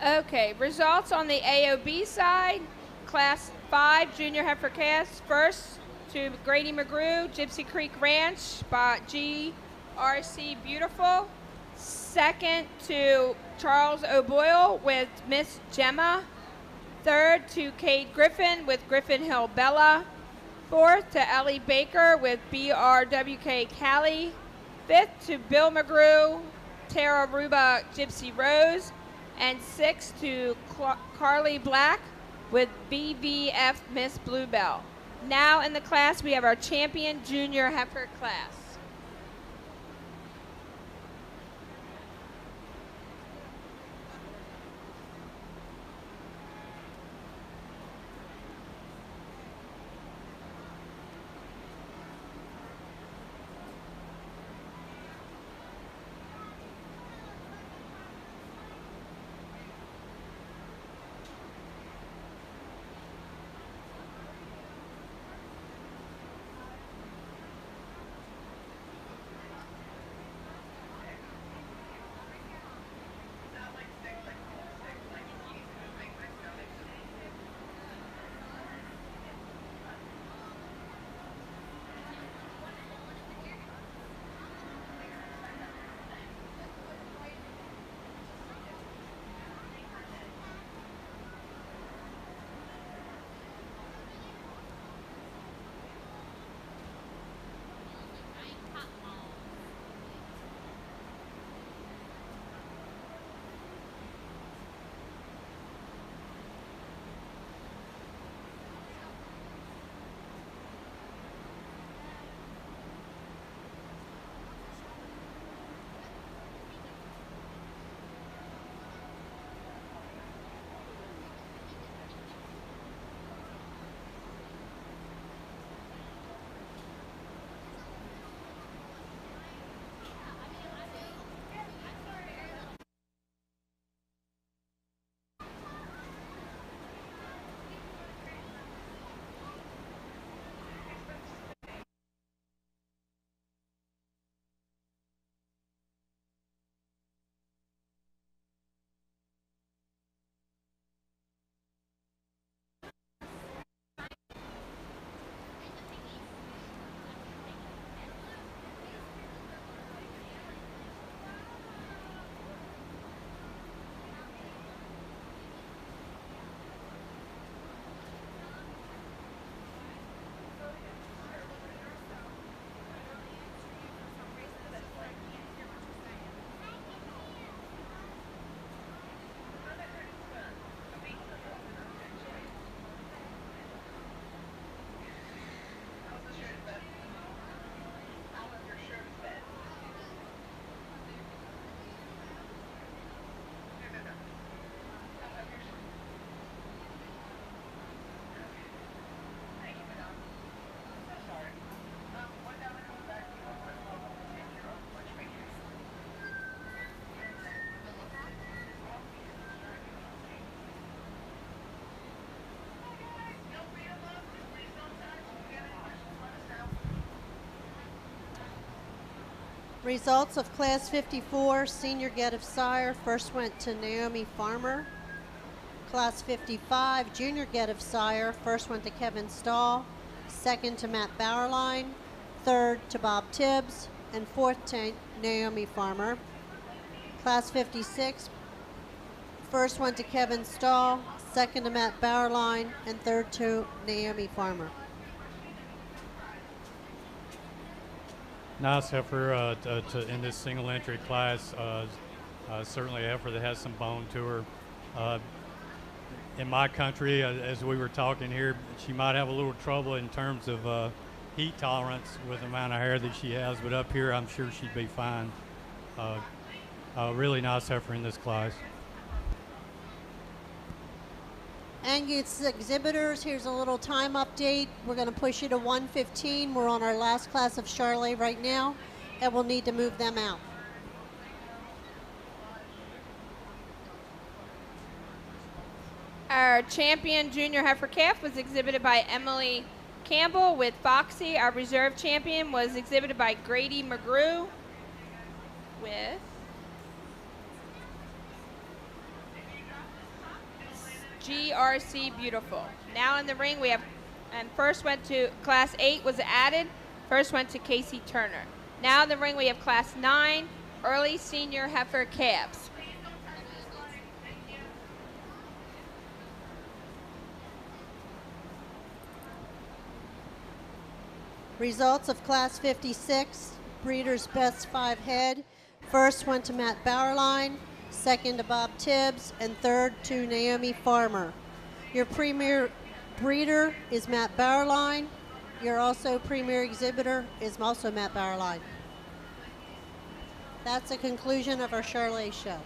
E: Okay, results on the AOB side. Class 5 Junior Heifer Calves. First to Grady McGrew, Gypsy Creek Ranch, spot GRC Beautiful. Second to Charles O'Boyle with Miss Gemma. Third to Cade Griffin with Griffin Hill Bella. Fourth to Ellie Baker with BRWK Cali. Fifth to Bill McGrew, Tara Ruba Gypsy Rose. And sixth to Carly Black with BVF Miss Bluebell. Now in the class, we have our champion junior heifer class.
F: Results of Class 54 Senior Get of Sire. First went to Naomi Farmer. Class 55 Junior Get of Sire. First went to Kevin Stahl. Second to Matt Bauerlein. Third to Bob Tibbs. And fourth to Naomi Farmer. Class 56 first went to Kevin Stahl. Second to Matt Bauerlein. And third to Naomi Farmer.
D: Nice heifer in this single entry class. Certainly a heifer that has some bone to her. In my country, as we were talking here, she might have a little trouble in terms of heat tolerance with the amount of hair that she has, but up here I'm sure she'd be fine. Really nice heifer in this class.
F: And its exhibitors, here's a little time update. We're going to push you to 1:15. We're on our last class of Charolais right now, and we'll need to move them out.
E: Our champion junior heifer calf was exhibited by Emily Campbell with Foxy. Our reserve champion was exhibited by Grady McGrew with GRC Beautiful. Now in the ring we have, and first went to Class 8 was added. First went to Casey Turner. Now in the ring we have Class 9 early senior heifer calves.
F: Results of Class 56, Breeder's Best 5 head. First went to Matt Bauerlein, second to Bob Tibbs, and third to Naomi Farmer. Your premier breeder is Matt Bauerlein. Your also premier exhibitor is also Matt Bauerlein. That's the conclusion of our Charolais show.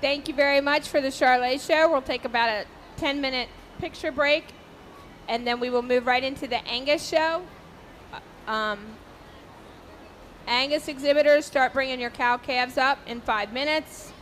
E: Thank you very much for the Charolais show. We'll take about a 10-minute picture break, and then we will move right into the Angus show. Angus exhibitors, start bringing your cow calves up in 5 minutes.